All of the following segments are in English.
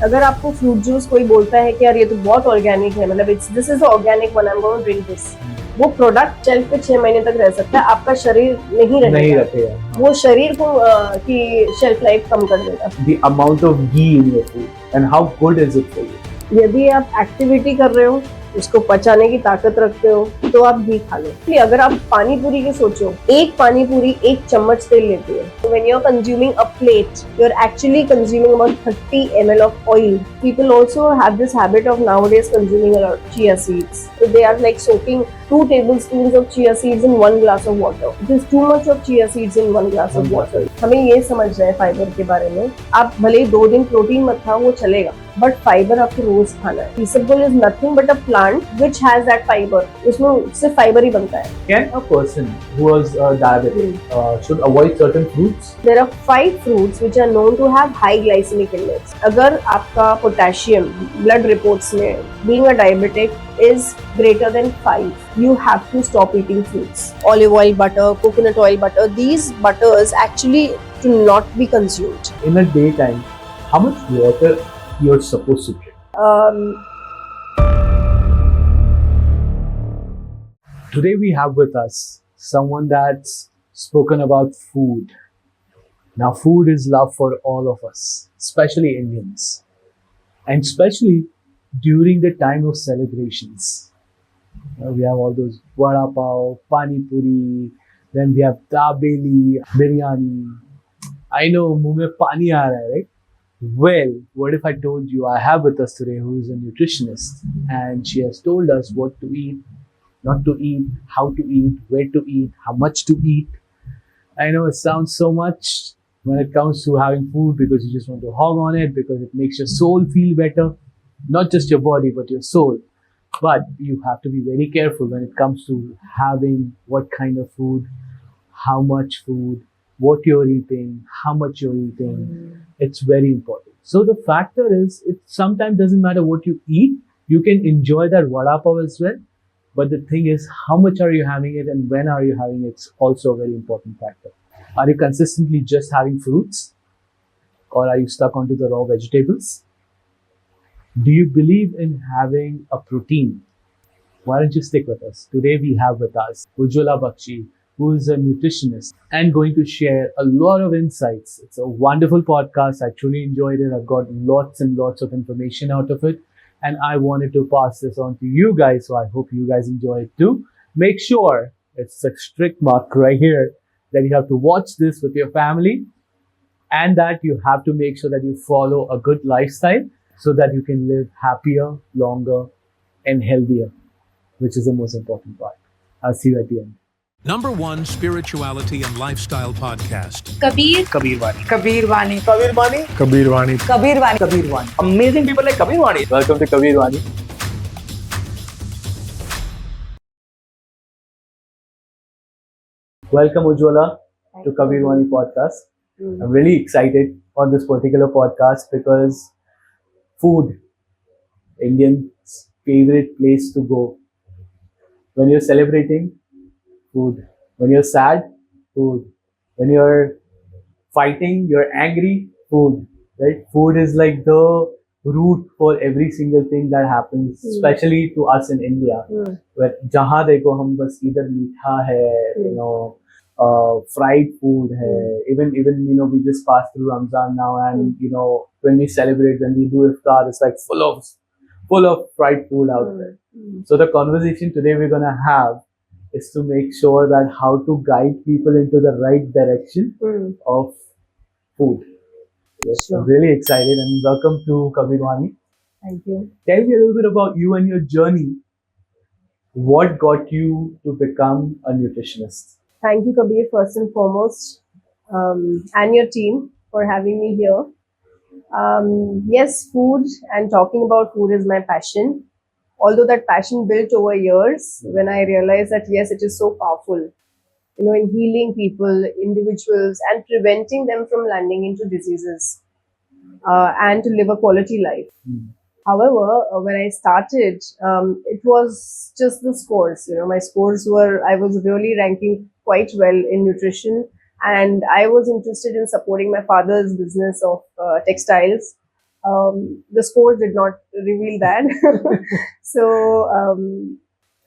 अगर आपको fruit juice कोई बोलता है कि यार ये तो बहुत ऑर्गेनिक है, मतलब this is organic one, I am going to drink this, वो प्रोडक्ट शेल्फ पे 6 महीने तक रह सकता है, आपका शरीर नहीं रहेगा, वो शरीर को की शेल्फ लाइफ कम कर देगा. The amount of ghee in your food and how good is it for you? यदि आप एक्टिविटी कर रहे हो, उसको पचाने की ताकत रखते हो, तो आप घी खा लो. इसलिए अगर आप पानी पूरी की सोचो, एक पानी पूरी 1 चम्मच तेल लेती है. When you're consuming a plate, you're actually consuming about 30 ml of oil. People also have this habit of nowadays consuming a lot of chia seeds. So they are like soaking 2 tablespoons of chia seeds in 1 glass of water. It is too much of chia seeds in 1 glass of water. हमें ये समझना है fibre के बारे में. आप भले ही 2 दिन प्रोटीन मत खाओ, वो चलेगा, बट फाइबर आपको रोज खाना है. Isabgol is nothing but a plant which has that fiber. उसमें सिर्फ फाइबर ही बनता है. Can a person who is diabetic should avoid certain fruits? There are 5 fruits which are known to have high glycemic index. अगर आपका potassium blood reports में being a diabetic is greater than 5, you have to stop eating fruits. Olive oil, butter, coconut oil, butter, these butters actually do not be consumed. In a daytime, how much water you're supposed to drink? Today we have with us someone that's spoken about food. Now food is love for all of us, especially Indians, and especially during the time of celebrations. We have all those vada pav, pani puri, then we have dabeli, biryani. I know muh mein pani aa raha hai, right? Well, what if I told you I have with us today who is a nutritionist, and she has told us what to eat, not to eat, how to eat, where to eat, how much to eat. I know it sounds so much when it comes to having food because you just want to hog on it because it makes your soul feel better, not just your body but your soul. But you have to be very careful when it comes to having what kind of food, how much food, what you're eating, how much you're eating. It's very important. So the factor is, it sometimes doesn't matter what you eat. You can enjoy that vada pav as well. But the thing is, how much are you having it and when are you having it? It's also a very important factor. Are you consistently just having fruits? Or are you stuck onto the raw vegetables? Do you believe in having a protein? Why don't you stick with us? Today we have with us Ujjwala Baxi, who is a nutritionist and going to share a lot of insights. It's a wonderful podcast. I truly enjoyed it. I've got lots and lots of information out of it. And I wanted to pass this on to you guys. So I hope you guys enjoy it too. Make sure, it's a strict mark right here, that you have to watch this with your family and that you have to make sure that you follow a good lifestyle so that you can live happier, longer and healthier, which is the most important part. I'll see you at the end. #1 spirituality and lifestyle podcast. Kabir. Kabirr Vani. Kabirr Vani. Kabirr Vani. Kabirr Vani. Kabirr Vani. Kabirr Vani. Amazing people like Kabirr Vani. Welcome to Kabirr Vani. Welcome Ujjwala to Kabirr Vani podcast. I'm really excited on this particular podcast because food, Indian's favorite place to go. When you're celebrating, food. When you're sad, food. When you're fighting, you're angry, food. Right? Food is like the root for every single thing that happens, especially to us in India. Where jahan dekho hum bas either meetha hai, you know, fried food hai. Even you know, we just passed through Ramzan now, and you know, when we celebrate, when we do iftar, it's like full of fried food out there. So the conversation today we're gonna have is to make sure that how to guide people into the right direction of food. Yes, Sure. I'm really excited and welcome to Kabirr Vani. Thank you. Tell me a little bit about you and your journey. What got you to become a nutritionist? Thank you, Kabir, first and foremost, and your team for having me here. Yes, food and talking about food is my passion. Although that passion built over years when I realized that yes, it is so powerful, you know, in healing people, individuals, and preventing them from landing into diseases and to live a quality life. However, when I started, it was just the scores. You know, my scores were, I was really ranking quite well in nutrition, and I was interested in supporting my father's business of textiles. The scores did not reveal that. So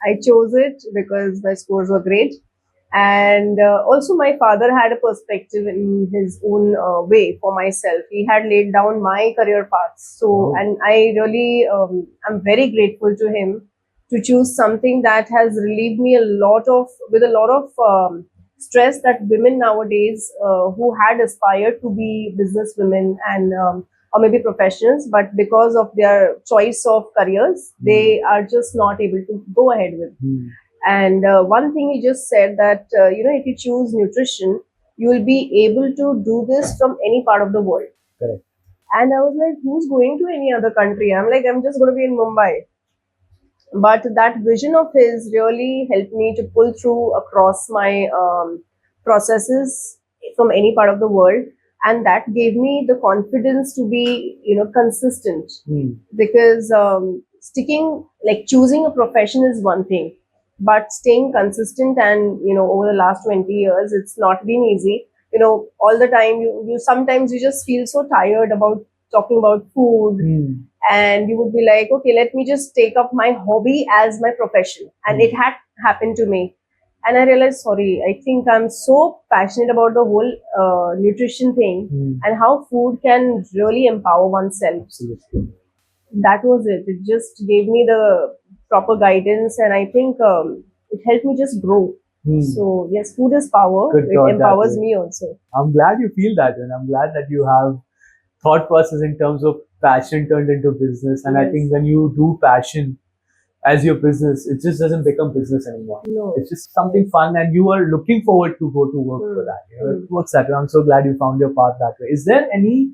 I chose it because my scores were great. And also, my father had a perspective in his own way for myself. He had laid down my career paths. So, and I really, I'm very grateful to him to choose something that has relieved me with a lot of stress that women nowadays who had aspired to be business women and or maybe professionals, but because of their choice of careers, they are just not able to go ahead with. And one thing he just said that, if you choose nutrition, you will be able to do this from any part of the world. Correct. And I was like, who's going to any other country? I'm like, I'm just going to be in Mumbai. But that vision of his really helped me to pull through across my processes from any part of the world. And that gave me the confidence to be, consistent. Because choosing a profession is one thing, but staying consistent and, over the last 20 years, it's not been easy. All the time, you sometimes you just feel so tired about talking about food. And you would be like, okay, let me just take up my hobby as my profession. And it had happened to me. And I realized, sorry, I think I'm so passionate about the whole nutrition thing and how food can really empower oneself. Absolutely. That was it. It just gave me the proper guidance, and I think it helped me just grow. So yes, food is power. Good It thought, empowers that way. me also. I'm glad you feel that, and I'm glad that you have thought process in terms of passion turned into business. And I Yes. think when you do passion as your business, it just doesn't become business anymore. No. It's just something fun, and you are looking forward to go to work for that. It works that way. I'm so glad you found your path that way. Is there any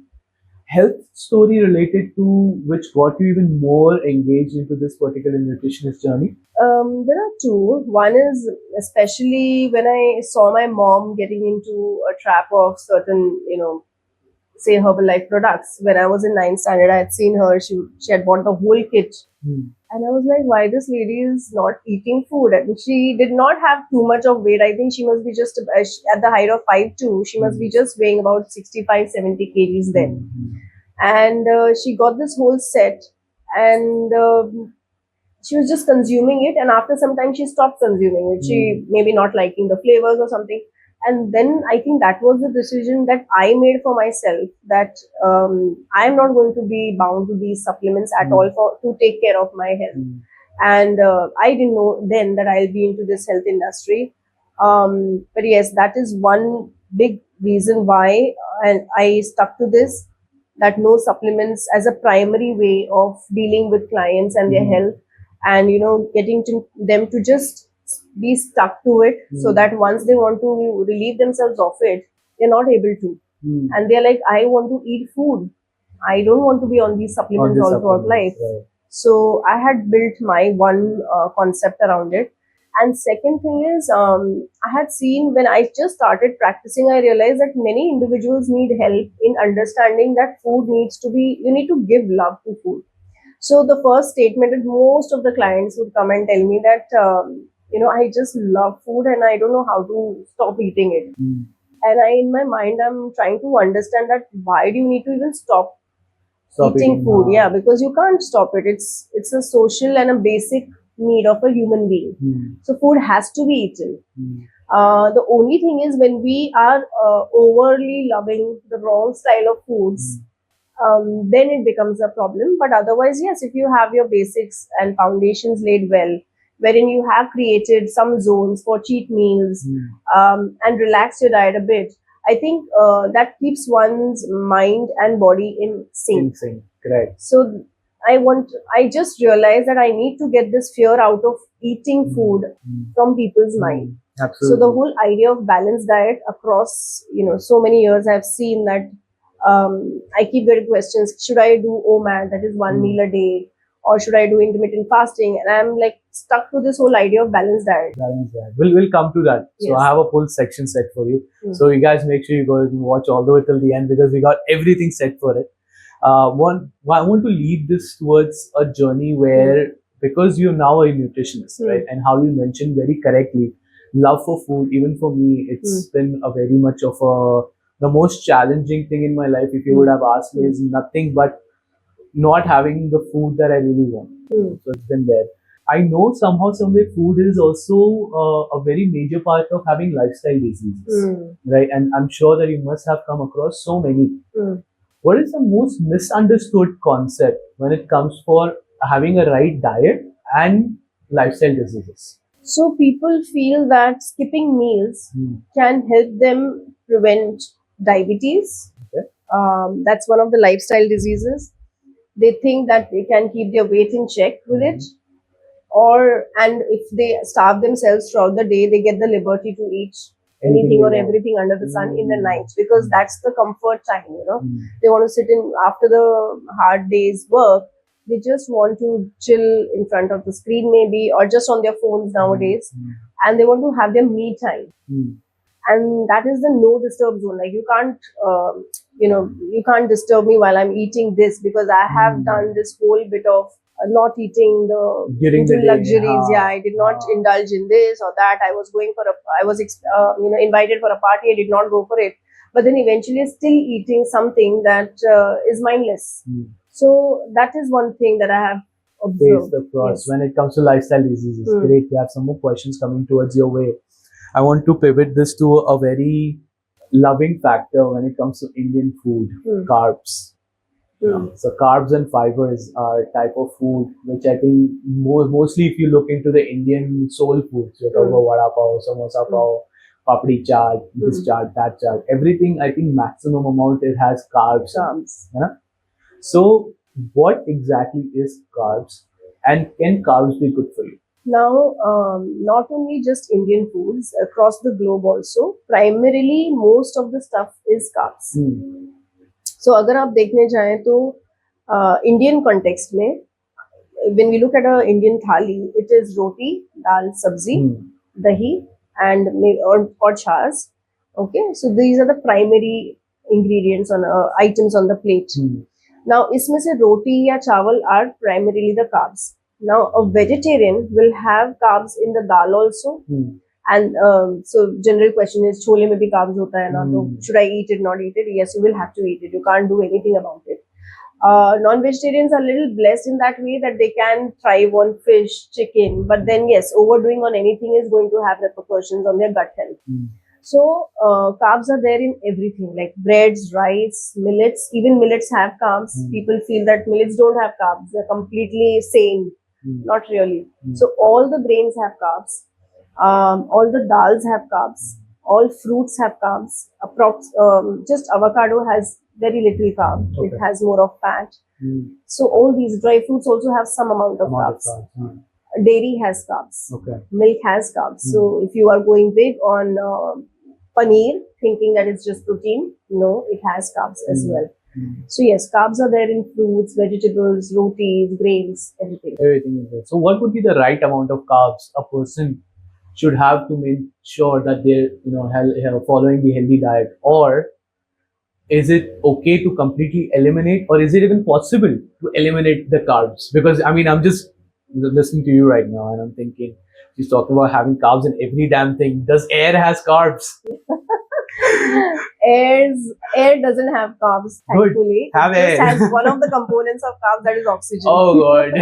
health story related to which got you even more engaged into this particular nutritionist journey? There are two. One is especially when I saw my mom getting into a trap of certain, say Herbalife products. When I was in 9th standard, I had seen her. She had bought the whole kit. And I was like, why this lady is not eating food? And she did not have too much of weight. I think she must be just at the height of 5'2". She must be just weighing about 65, 70 kgs then. And she got this whole set, and she was just consuming it. And after some time, she stopped consuming it. She maybe not liking the flavors or something. And then I think that was the decision that I made for myself, that I'm not going to be bound to these supplements at all to take care of my health. And I didn't know then that I'll be into this health industry. But yes, that is one big reason why and I stuck to this, that no supplements as a primary way of dealing with clients and their health, and getting to them to just be stuck to it, so that once they want to relieve themselves of it, they're not able to. And they're like, I want to eat food. I don't want to be on these supplements all throughout life. Right. So I had built my one concept around it. And second thing is, I had seen when I just started practicing, I realized that many individuals need help in understanding that food needs to be, you need to give love to food. So the first statement that most of the clients would come and tell me that, I just love food and I don't know how to stop eating it. And in my mind, I'm trying to understand that why do you need to even stop eating food? Yeah, because you can't stop it. It's a social and a basic need of a human being. So food has to be eaten. The only thing is when we are overly loving the wrong style of foods, then it becomes a problem. But otherwise, yes, if you have your basics and foundations laid well, wherein you have created some zones for cheat meals and relax your diet a bit, I think that keeps one's mind and body in sync. Correct. So I just realized that I need to get this fear out of eating food from people's mind. Absolutely. So the whole idea of balanced diet across, so many years, I've seen that I keep getting questions, should I do OMAD, that is one meal a day, or should I do intermittent fasting? And I'm like stuck to this whole idea of balanced diet. Balanced diet. We'll come to that. So Yes. I have a full section set for you. So you guys make sure you go and watch all the way till the end, because we got everything set for it. I want to lead this towards a journey where, because you're now a nutritionist, right? And how you mentioned very correctly, love for food, even for me, it's been a very much of the most challenging thing in my life. If you would have asked me, is nothing but not having the food that I really want. So it's been there. I know somehow, somewhere, food is also a very major part of having lifestyle diseases, right? And I'm sure that you must have come across so many. What is the most misunderstood concept when it comes for having a right diet and lifestyle diseases? So people feel that skipping meals can help them prevent diabetes. Okay. That's one of the lifestyle diseases. They think that they can keep their weight in check with it, and if they starve themselves throughout the day, they get the liberty to eat anything or everything under the sun in the night, because that's the comfort time. They want to sit in after the hard day's work. They just want to chill in front of the screen, maybe, or just on their phones nowadays, and they want to have their me time. And that is the no disturb zone. Like, you can't you can't disturb me while I'm eating this, because I have done this whole bit of not eating the During the day, luxuries. I did not indulge in this or that. I was invited for a party. I did not go for it, but then eventually still eating something that is mindless. So that is one thing that I have observed. Yes. When it comes to lifestyle diseases. Great, we have some more questions coming towards your way. I want to pivot this to a very loving factor when it comes to Indian food, carbs. So carbs and fibers are a type of food which I think mostly, if you look into the Indian soul foods, you're talking about vada pav, samosa pav, papdi chaat, this chaat, that chaat, everything, I think maximum amount it has carbs. So what exactly is carbs, and can carbs be good for you? Now, not only just Indian foods, across the globe also, primarily most of the stuff is carbs. So अगर आप देखने जाएं तो Indian context में, when we look at a Indian thali, it is roti, dal, sabzi, dahi, and or chas. Okay, so these are the primary ingredients on items on the plate. Now, इसमें से roti या chawal are primarily the carbs. Now, a vegetarian will have carbs in the dal also. And so general question is, chole mein bhi carbs hota hai na, so should I eat it, not eat it? Yes, you will have to eat it. You can't do anything about it. Non-vegetarians are a little blessed in that way that they can thrive on fish, chicken, but then yes, overdoing on anything is going to have repercussions on their gut health. So carbs are there in everything, like breads, rice, millets. Even millets have carbs. People feel that millets don't have carbs. They're completely sane. Not really. So all the grains have carbs. All the dals have carbs. All fruits have carbs. Just avocado has very little carb. It has more of fat. So all these dry fruits also have some amount of carbs. Dairy has carbs. Milk has carbs. So if you are going big on paneer, thinking that it's just protein, no, it has carbs as well. So yes, carbs are there in fruits, vegetables, rotis, grains, everything. Everything is there. So what would be the right amount of carbs a person should have to make sure that they're following the healthy diet? Or is it okay to completely eliminate, or is it even possible to eliminate the carbs? Because I mean, I'm just listening to you right now and I'm thinking, she's talking about having carbs in every damn thing. Does air has carbs? Air doesn't have carbs, thankfully. Have it just air. has one of the components of carbs, that is oxygen. Oh god.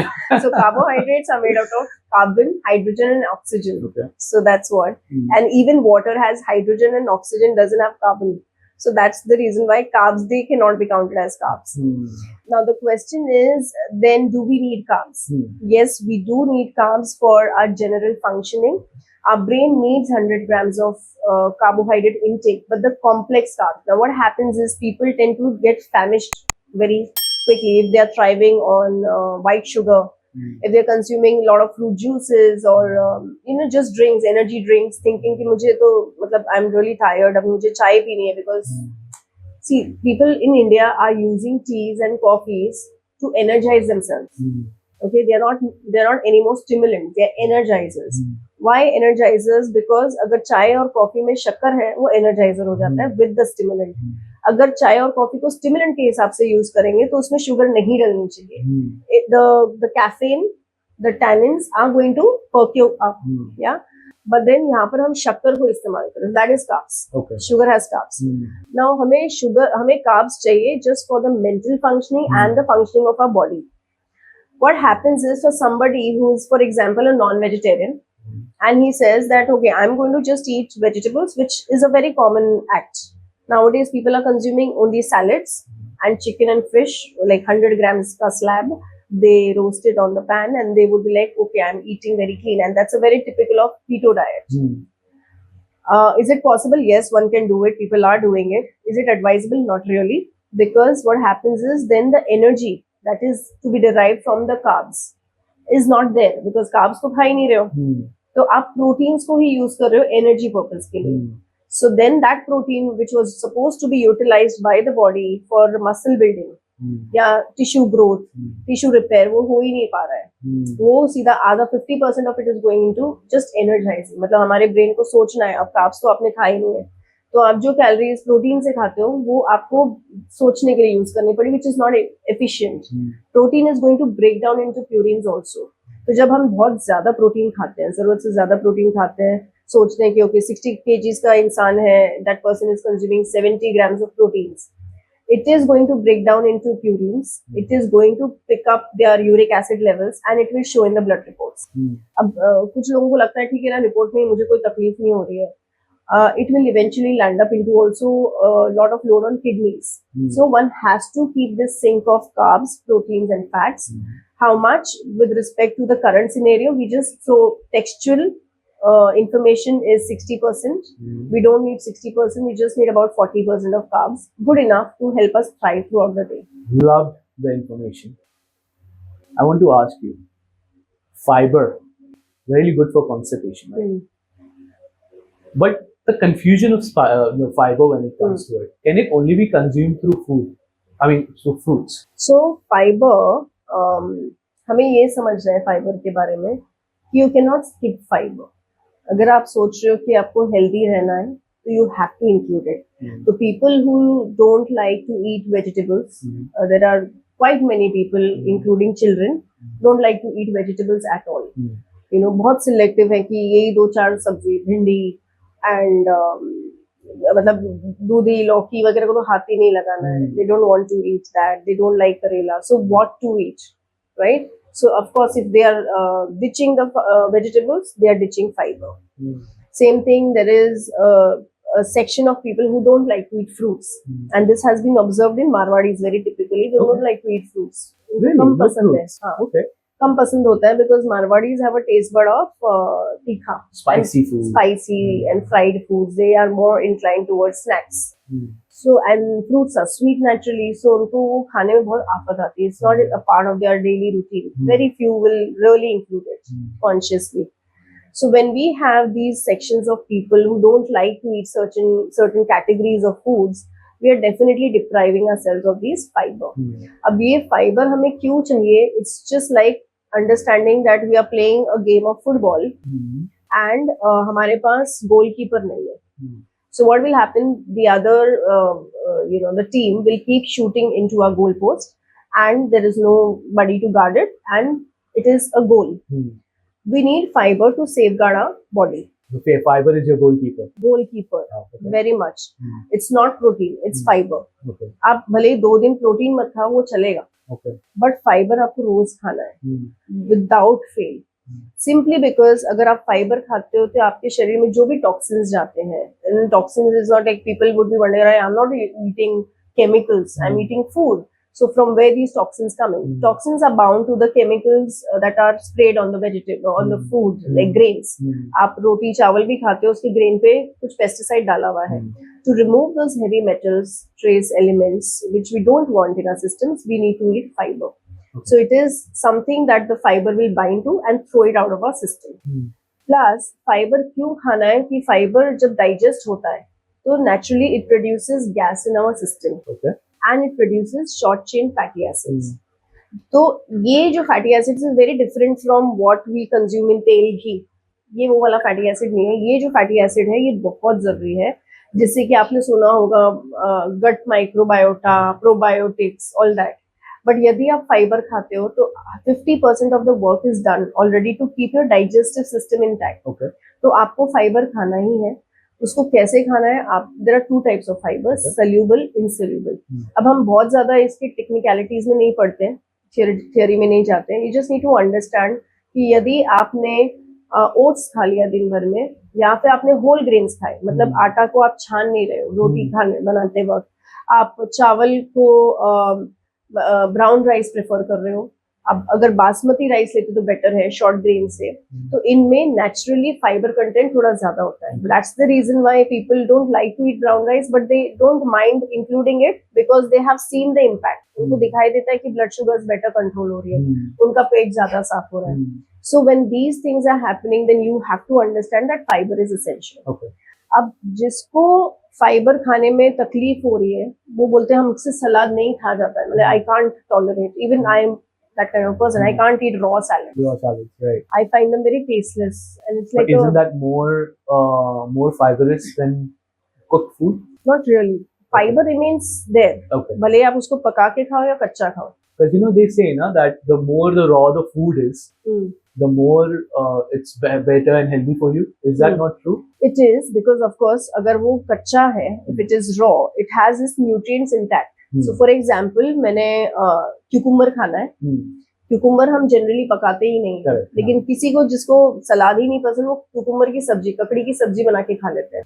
So carbohydrates are made out of carbon, hydrogen and oxygen. So that's what. And even water has hydrogen and oxygen, doesn't have carbon. So that's the reason why carbs, they cannot be counted as carbs. Now the question is, then do we need carbs? Yes, we do need carbs for our general functioning. Our brain needs 100 grams of carbohydrate intake, but the complex carbs. Now what happens is people tend to get famished very quickly if they are thriving on white sugar. If they're consuming a lot of fruit juices or just drinks, energy drinks, thinking कि मुझे तो I'm really tired, अब मुझे चाय पीनी है, because see, people in India are using teas and coffees to energize themselves. Okay, they're not anymore stimulants, they're energizers. Why energizers? Because अगर चाय और कॉफी में शक्कर है, वो energizer हो जाता है with the stimulant. अगर चाय और कॉफी को स्टिमुलेंट के हिसाब से यूज करेंगे तो उसमें शुगर नहीं डलनी चाहिए. The caffeine, the tannins are going to perk you up. but then यहाँ पर हम शक्कर को इस्तेमाल करें, that is carbs. Okay. Sugar has carbs. Now हमें carbs चाहिए just for the mental functioning and the functioning of our body. What happens is, for somebody who is, for example, a non-vegetarian, and he says that, okay, I'm going to just eat vegetables, which is a very common act. Nowadays, people are consuming only salads and chicken and fish, like 100 grams ka slab. They roast it on the pan and they would be like, okay, I'm eating very clean. And that's a very typical of keto diet. Is it possible? Yes, one can do it. People are doing it. Is it advisable? Not really. Because what happens is, then the energy that is to be derived from the carbs is not there, because carbs तो खा ही नहीं रहे हो, तो आप proteins को ही use कर रहे हो energy purpose के लिए. So then that protein which was supposed to be utilized by the body for muscle building या tissue growth, tissue repair, वो हो ही नहीं पा रहा है. वो सीधा आधा 50% of it is going into just energizing. मतलब हमारे brain को सोचना है, अब carbs तो आपने खाए नहीं है, तो आप जो कैलोरीज प्रोटीन से खाते हो वो आपको सोचने के लिए यूज करनी पड़ी, which is not efficient. Protein is going to break down into purines also. तो जब हम बहुत ज्यादा प्रोटीन खाते हैं, जरूरत से ज्यादा प्रोटीन खाते हैं, सोचते हैं कि ओके 60 kgs का इंसान है, that person is consuming 70 grams of proteins, it is going to break down into purines, it is going to pick up their uric acid levels and it will show in the blood reports. अब कुछ लोगों को लगता है ठीक है ना, report में मुझे कोई तकलीफ नहीं हो रही है, it will eventually land up into also a lot of load on kidneys. So one has to keep this sink of carbs, proteins and fats. How much with respect to the current scenario? We just throw textual information is 60%. We don't need 60%. We just need about 40% of carbs. Good enough to help us thrive throughout the day. Loved the information. I want to ask you, fiber, really good for constipation, right? But the confusion of fiber when it comes to it, can it only be consumed through food? I mean, through fruits. So fiber, हमें ये समझना है fibre के बारे में कि you cannot skip fiber. अगर आप सोच रहे हो कि आपको healthy रहना है, तो you have to include it. So people who don't like to eat vegetables, there are quite many people, including children, don't like to eat vegetables at all. You know, बहुत selective है कि यही 2-4 सब्जी, भिंडी and मतलब दूधी लौकी वगैरह को तो हाथ ही नहीं लगाना है. They don't want to eat that. They don't like करेला. So what to eat, right? So of course, if they are ditching the vegetables, they are ditching fiber. Same thing. There is a section of people who don't like to eat fruits, and this has been observed in Marwadis very typically. They don't like to eat fruits. Really? कम पसंद है. हाँ. Okay. कम पसंद होता है because Marwadis have a taste bud of तीखा, spicy food, spicy and fried foods. They are more inclined towards snacks. So and fruits are sweet naturally, so उनको वो खाने में बहुत आफत आती है. It's not a part of their daily routine. Very few will really include it consciously. So when we have these sections of people who don't like to eat certain categories of foods, we are definitely depriving ourselves of these fiber. अब ये fiber हमें क्यों चाहिए? It's just like understanding that we are playing a game of football and हमारे पास goalkeeper नहीं है. So what will happen? The other, the team will keep shooting into our goal post, and there is nobody to guard it, and it is a goal. We need fiber to safeguard our body. Okay, fiber is your goalkeeper. Goalkeeper, okay. Very much. It's not protein, it's fiber. Okay. आप भले 2 दिन protein मत खाओ, वो चलेगा. Okay. But fiber आपको रोज खाना है, without fail. Simply because अगर आप फाइबर खाते हो तो आपके शरीर में जो भी टॉक्सिन्स जाते हैं, and toxins is not like people would be wondering, I'm not eating chemicals, I'm eating food. So from where these toxins coming? Toxins are bound to the chemicals that are sprayed on the vegetable, on the food, like grains. आप रोटी चावल भी खाते हो, उसके grain पे कुछ pesticide डाला हुआ है. To remove those heavy metals, trace elements which we don't want in our systems, we need to eat fiber. So it is something that the fiber will bind to and throw it out of our system. Plus fiber क्यों खाना है कि fiber जब digest होता है तो naturally it produces gas in our system. Okay. And it produces short chain fatty acids. तो ये जो fatty acids is very different from what we consume in तेल घी. ये वो वाला fatty acid नहीं है. ये जो fatty acid है ये बहुत जरूरी है, जिससे कि आपने सुना होगा gut microbiota, probiotics, all that. But यदि आप फाइबर खाते हो तो 50% of the work is done already to keep your digestive system intact. Okay. तो आपको फाइबर खाना ही है। उसको कैसे खाना है, आप there are 2 types of fibers, soluble, insoluble. अब हम बहुत ज्यादा इसके टेक्निकलिटीज में नहीं पढ़ते हैं, थियोरी में नहीं जाते हैं। You just need to understand कि यदि आपने ओट्स खा लिया दिन भर में, या फिर आपने होल ग्रेन्स खाए, मतलब आटा को आप छान नहीं रहे हो रोटी खाने बनाते वक्त, आप चावल को ब्राउन राइस प्रेफर कर रहे हो, अब अगर बासमती राइस लेते तो बेटर है शॉर्ट ग्रेन से, तो इनमें नेचुरली फाइबर कंटेंट थोड़ा ज्यादा होता है। That's the reason why people don't like to eat brown rice, but they don't mind including it because they have seen the impact. उनको दिखाई देता है कि ब्लड शुगर्स बेटर कंट्रोल हो रही है, उनका पेट ज्यादा साफ हो रहा है। So when these things are happening, then you have to understand that fiber is essential. अब जिसको फाइबर खाने में तकलीफ हो रही है, वो बोलते हैं हमसे सलाद नहीं खा जाता है, मतलब I can't tolerate, even I am that kind of person. I can't eat raw salad. Raw salads, right? I find them very tasteless, and it's like. But isn't that more fibrous than cooked food? Not really. Fiber remains there. Okay. भले आप उसको पका के खाओ या कच्चा खाओ. Because they say that the more the raw the food is, the more it's better and healthy for you. Is that not true? It is, because of course अगर वो कच्चा है, if it is raw, it has its nutrients intact. So for example, मैंने cucumber खाना है, cucumber हम generally पकाते ही नहीं है, लेकिन किसी को जिसको सलाद ही नहीं पसंद, वो क्यूकुम्बर की सब्जी, ककड़ी की सब्जी बना के खा लेते हैं।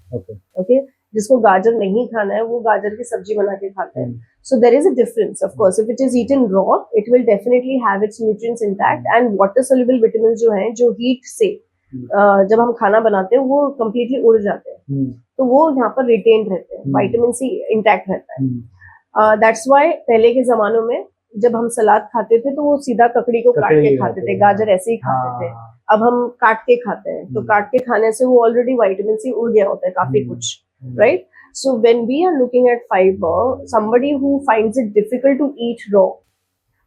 ओके, जिसको गाजर नहीं खाना है वो गाजर की सब्जी बना के खाते हैं। So there is a difference, of course. If it is eaten raw, it will definitely have its nutrients intact, and water soluble vitamins जो हैं, जो heat से जब हम खाना बनाते हैं वो completely उड़ जाते हैं, तो वो यहाँ पर retained रहते हैं, विटामिन सी इंटैक्ट रहता है। दैट्स वाई पहले के जमानों में जब हम सलाद खाते थे तो वो सीधा ककड़ी को काट के खाते थे, गाजर ऐसे ही खाते थे। अब हम काट के खाते हैं, तो काट के खाने से वो ऑलरेडी विटामिन सी उड़ गया होता है काफी कुछ, right? So when we are looking at fibre, somebody who finds it difficult to eat raw,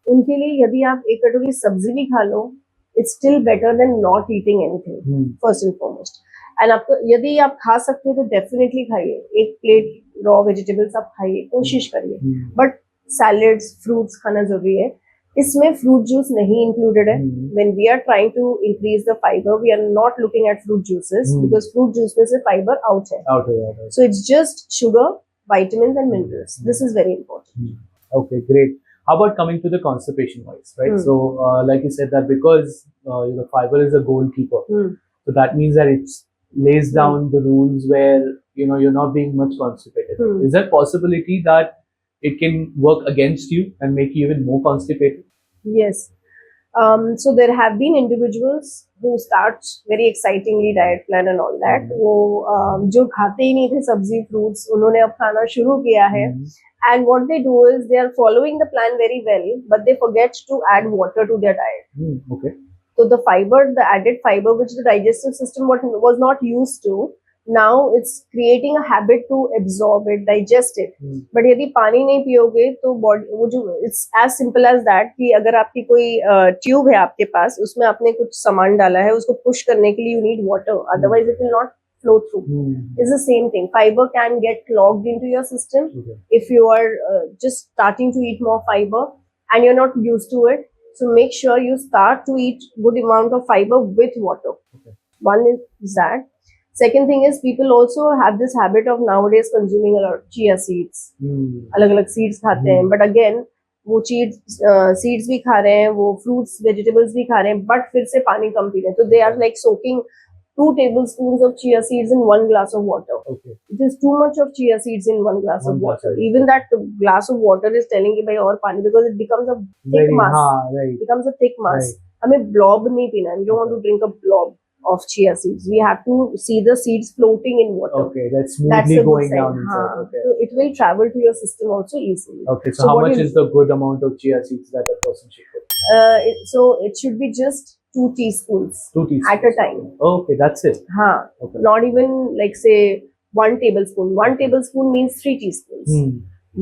उनके लिए यदि आप एक कटोरी सब्जी भी खा लो, it's still better than not eating anything, first and foremost. And आपको यदि आप खा सकते हैं तो डेफिनेटली खाइए, एक प्लेट रॉ वेजिटेबल्स आप खाइए, कोशिश करिए, बट सैलेड्स, फ्रूट्स खाना जरूरी है। इसमें फ्रूट जूस नहीं इंक्लूडेड है। When we are trying to increase the fiber, we are not looking at fruit juices, because fruit juice में से फाइबर आउट है। So it's just sugar, vitamins and minerals. This is very important. Okay, great. How about coming to the constipation wise, right? So, like you said, that because fiber is a goalkeeper, so that means that it lays down the rules where you're not being much constipated. Is there a possibility that it can work against you and make you even more constipated? Yes. So there have been individuals who start very excitingly diet plan and all that. वो जो खाते ही नहीं थे सब्जी fruits, उन्होंने अब खाना शुरू किया है, and what they do is they are following the plan very well, but they forget to add water to their diet. Okay. So the fiber, the added fiber which the digestive system was not used to, now it's creating a habit to absorb it, digest it. But यदि पानी नहीं पियोगे तो body वो जो it's as simple as that कि अगर आपकी कोई ट्यूब है आपके पास, उसमें आपने कुछ सामान डाला है, उसको पुश करने के लिए you need water, otherwise it will not flow through. It's the same thing. Fiber can get clogged into your system if you are just starting to eat more fiber and you're not used to it. So make sure you start to eat good amount of fiber with water. One is that. Second thing is people also have this habit of nowadays consuming a lot of chia seeds. अलग-अलग seeds खाते हैं, but again वो seeds भी खा रहे हैं, वो fruits, vegetables भी खा रहे हैं, but फिर से पानी कम पी रहे हैं, तो they are like soaking 2 tablespoons of chia seeds in 1 glass of water. It is too much of chia seeds in 1 glass of water. Even that glass of water is telling कि भाई और पानी, because it becomes a thick mass. It becomes a thick mass. हमें blob नहीं पीना है. We don't want to drink a blob of chia seeds. We have to see the seeds floating in water. Okay, that's smoothly going down inside. Okay. So it will travel to your system also easily. Okay, so how much is the good amount of chia seeds that a person should take? So it should be just 2 teaspoons. 2 teaspoons at a time. Okay, that's it. Okay. Not even like say 1 tablespoon. 1 tablespoon means 3 teaspoons.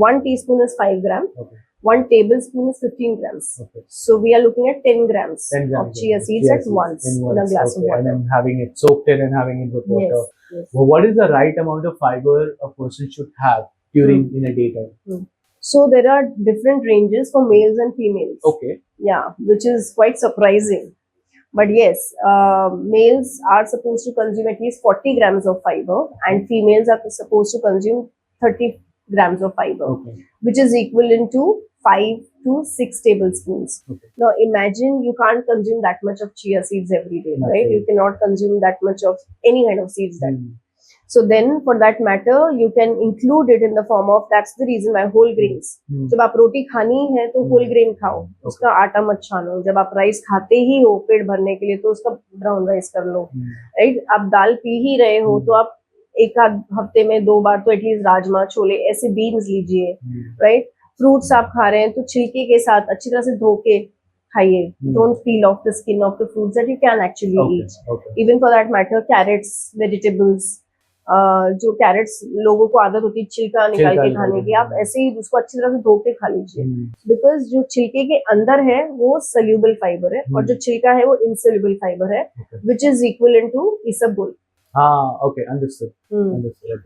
1 teaspoon is 5 grams. Okay. 1 tablespoon is 15 grams. Okay. So we are looking at 10 grams, of chia seeds at once in a glass of water. And then having it soaked in and having it with water. Yes. Well, what is the right amount of fiber a person should have during in a daytime? So there are different ranges for males and females. Okay. Yeah, which is quite surprising. But yes, males are supposed to consume at least 40 grams of fiber, and females are supposed to consume 30 grams of fiber, Okay. which is equivalent to 5 to 6 tablespoons. Okay. Now imagine you can't consume that much of chia seeds every day, right? Naturally. You cannot consume that much of any kind of seeds that. Hmm. So then for that matter you can include it in the form of, that's the reason why whole grains. जब आप रोटी खानी है तो whole grain खाओ, उसका आटा मत छानो. जब आप राइस खाते ही हो पेट भरने के लिए तो उसका ब्राउन राइस कर लो, राइट? आप दाल पी ही रहे हो तो आप एक आध हफ्ते में 2 बार तो एटलीस्ट राजमा छोले ऐसे बीन्स लीजिए, राइट? फ्रूट्स आप खा रहे हैं तो छिलके के साथ अच्छी तरह से धो के खाइए. Don't peel off the skin of the fruits that you can actually eat. Even for that matter carrots, vegetables, जो कैरेट्स लोगों को आदत होती है छिलका निकाल के खाने की, आप ऐसे ही उसको अच्छी तरह से धो के खा लीजिए. बिकॉज जो छिलके के अंदर है वो सल्यूबल फाइबर है, और जो छिलका है वो इनसल्यूबल फाइबर है, विच इज इक्विवेलेंट टू इसबगोल. हाँ, ओके, अंडरस्टूड.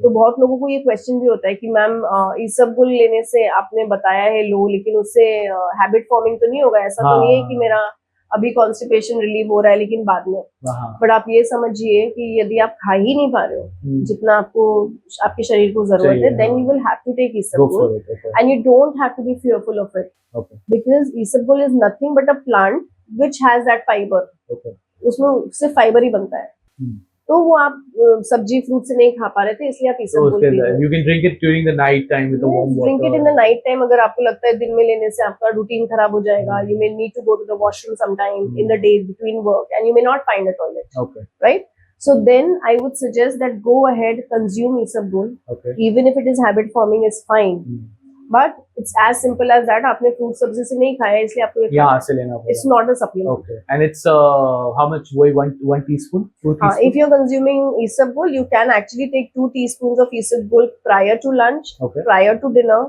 तो बहुत लोगों को ये क्वेश्चन भी होता है कि मैम इसबगोल लेने से आपने बताया है लो, लेकिन उससे हैबिट फॉर्मिंग तो नहीं होगा? ऐसा तो नहीं है कि मेरा अभी कॉन्स्टिपेशन रिलीव हो रहा है लेकिन बाद में. बट आप ये समझिए कि यदि आप खा ही नहीं पा रहे हो जितना आपको आपके शरीर को जरूरत है, then you will have to take isabgol, and you don't have to be fearful of it, because isabgol is nothing but a plant which has that fiber. उसमें सिर्फ फाइबर ही बनता है. तो वो आप सब्जी फ्रूट से नहीं खा पा रहे थे, इसलिए आप इसबगोल लीजिए. You can drink it during the night time with the warm water. Drink it in the night time. अगर आपको लगता है दिन में लेने से आपका रूटीन खराब हो जाएगा, you may need to go to the washroom sometime in the day between work, and you may not find a toilet. Okay. Right? So then I would suggest that go ahead, consume isabgol. Okay. Even if it is habit forming, is fine. But it's as simple as that. आपने fruit सब्जी से नहीं खाया इसलिए आपको यहाँ से लेना पड़ेगा. It's not a supplement. Okay. And it's how much? One teaspoon? 2 teaspoons? If you're consuming isabgol, you can actually take 2 teaspoons of isabgol prior to lunch, prior to dinner,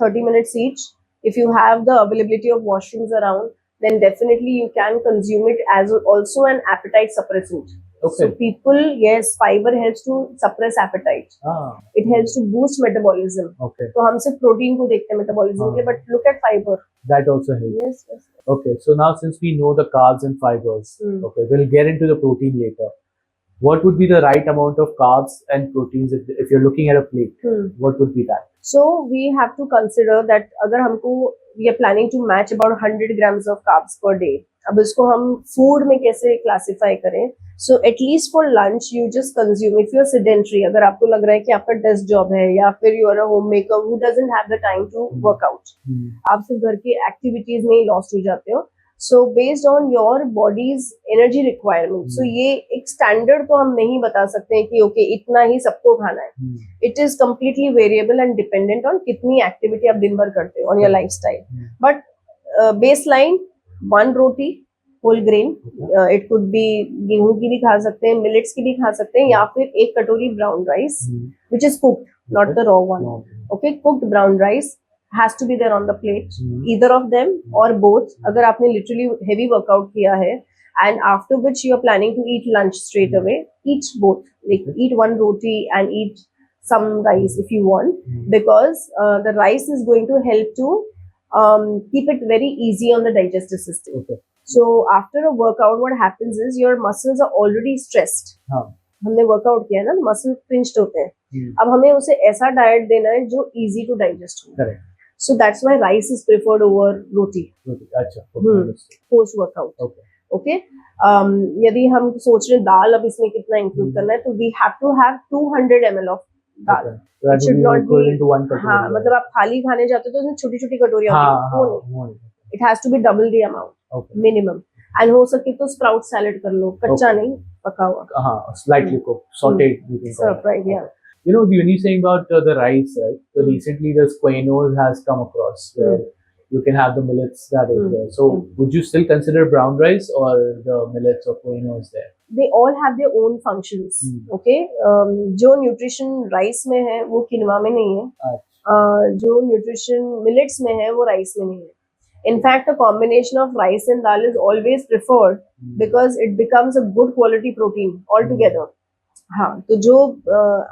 30 minutes each. If you have the availability of washrooms around, then definitely you can consume it as also an appetite suppressant. So people, yes, fiber helps to suppress appetite. It helps to boost metabolism. तो हम सिर्फ protein को देखते हैं metabolism के, but look at fiber. That also helps. Yes. Okay, so now since we know the carbs and fibers, okay, we'll get into the protein later. What would be the right amount of carbs and proteins if you're looking at a plate? What would be that? So we have to consider that अगर हमको we are planning to match about 100 grams of carbs per day. अब इसको हम food में कैसे classify करें? So at least for lunch you just consume. If you're sedentary, अगर आपको लग रहा है कि आपका डेस्क जॉब है या फिर you are a homemaker who doesn't have the time to work out, आप सिर्फ घर की एक्टिविटीज में ही लॉस्ट हो जाते हो. So based on your body's energy requirement, so ये एक स्टैंडर्ड तो हम नहीं बता सकते हैं कि ओके इतना ही सबको खाना है. It is completely variable and dependent on कितनी एक्टिविटी आप दिन भर करते हो, on your lifestyle. But baseline 1 roti whole grain, it could be गेहूं की भी खा सकते हैं, मिलेट्स की भी खा सकते हैं, या फिर 1 कटोरी brown rice which is cooked, not the raw one. Okay, cooked brown rice has to be there on the plate. Either of them or both. अगर आपने literally heavy workout किया है and after which you are planning to eat lunch straight away, eat both. Like eat 1 roti and eat some rice if you want, because the rice is going to help to keep it very easy on the digestive system. So after a workout, what happens is your muscles are already stressed. हमने workout किया ना, muscle pinched होते हैं. अब हमें उसे ऐसा diet देना है जो इजी टू डाइजेस्ट हो. So that's why rice is preferred over roti. अच्छा. Post workout. Okay. यदि हम सोच रहे हैं दाल अब इसमें कितना इंक्लूड करना है, तो we have to have 200 ml of dal. That should not be equivalent to 1 कटोरी. हाँ, मतलब आप थाली खाने जाते हो तो उसमें छोटी-छोटी कटोरियां होती हैं. It has to be double the amount, minimum. And हो सके तो स्प्राउट सैलेड कर लो, कच्चा नहीं, पका हुआ. Slightly cooked, sauteed. Right, yeah. You know, when you're saying about the rice, right? So recently the quinoa has come across where you can have the millets that is there. So would you still consider brown rice or the millets or quinoa is there? They all have their own functions. Okay, जो nutrition rice में है वो किनवा में नहीं है. जो nutrition millets में है वो राइस में नहीं है. In fact, a combination of rice and dal is always preferred because it becomes a good quality protein altogether. हाँ, तो जो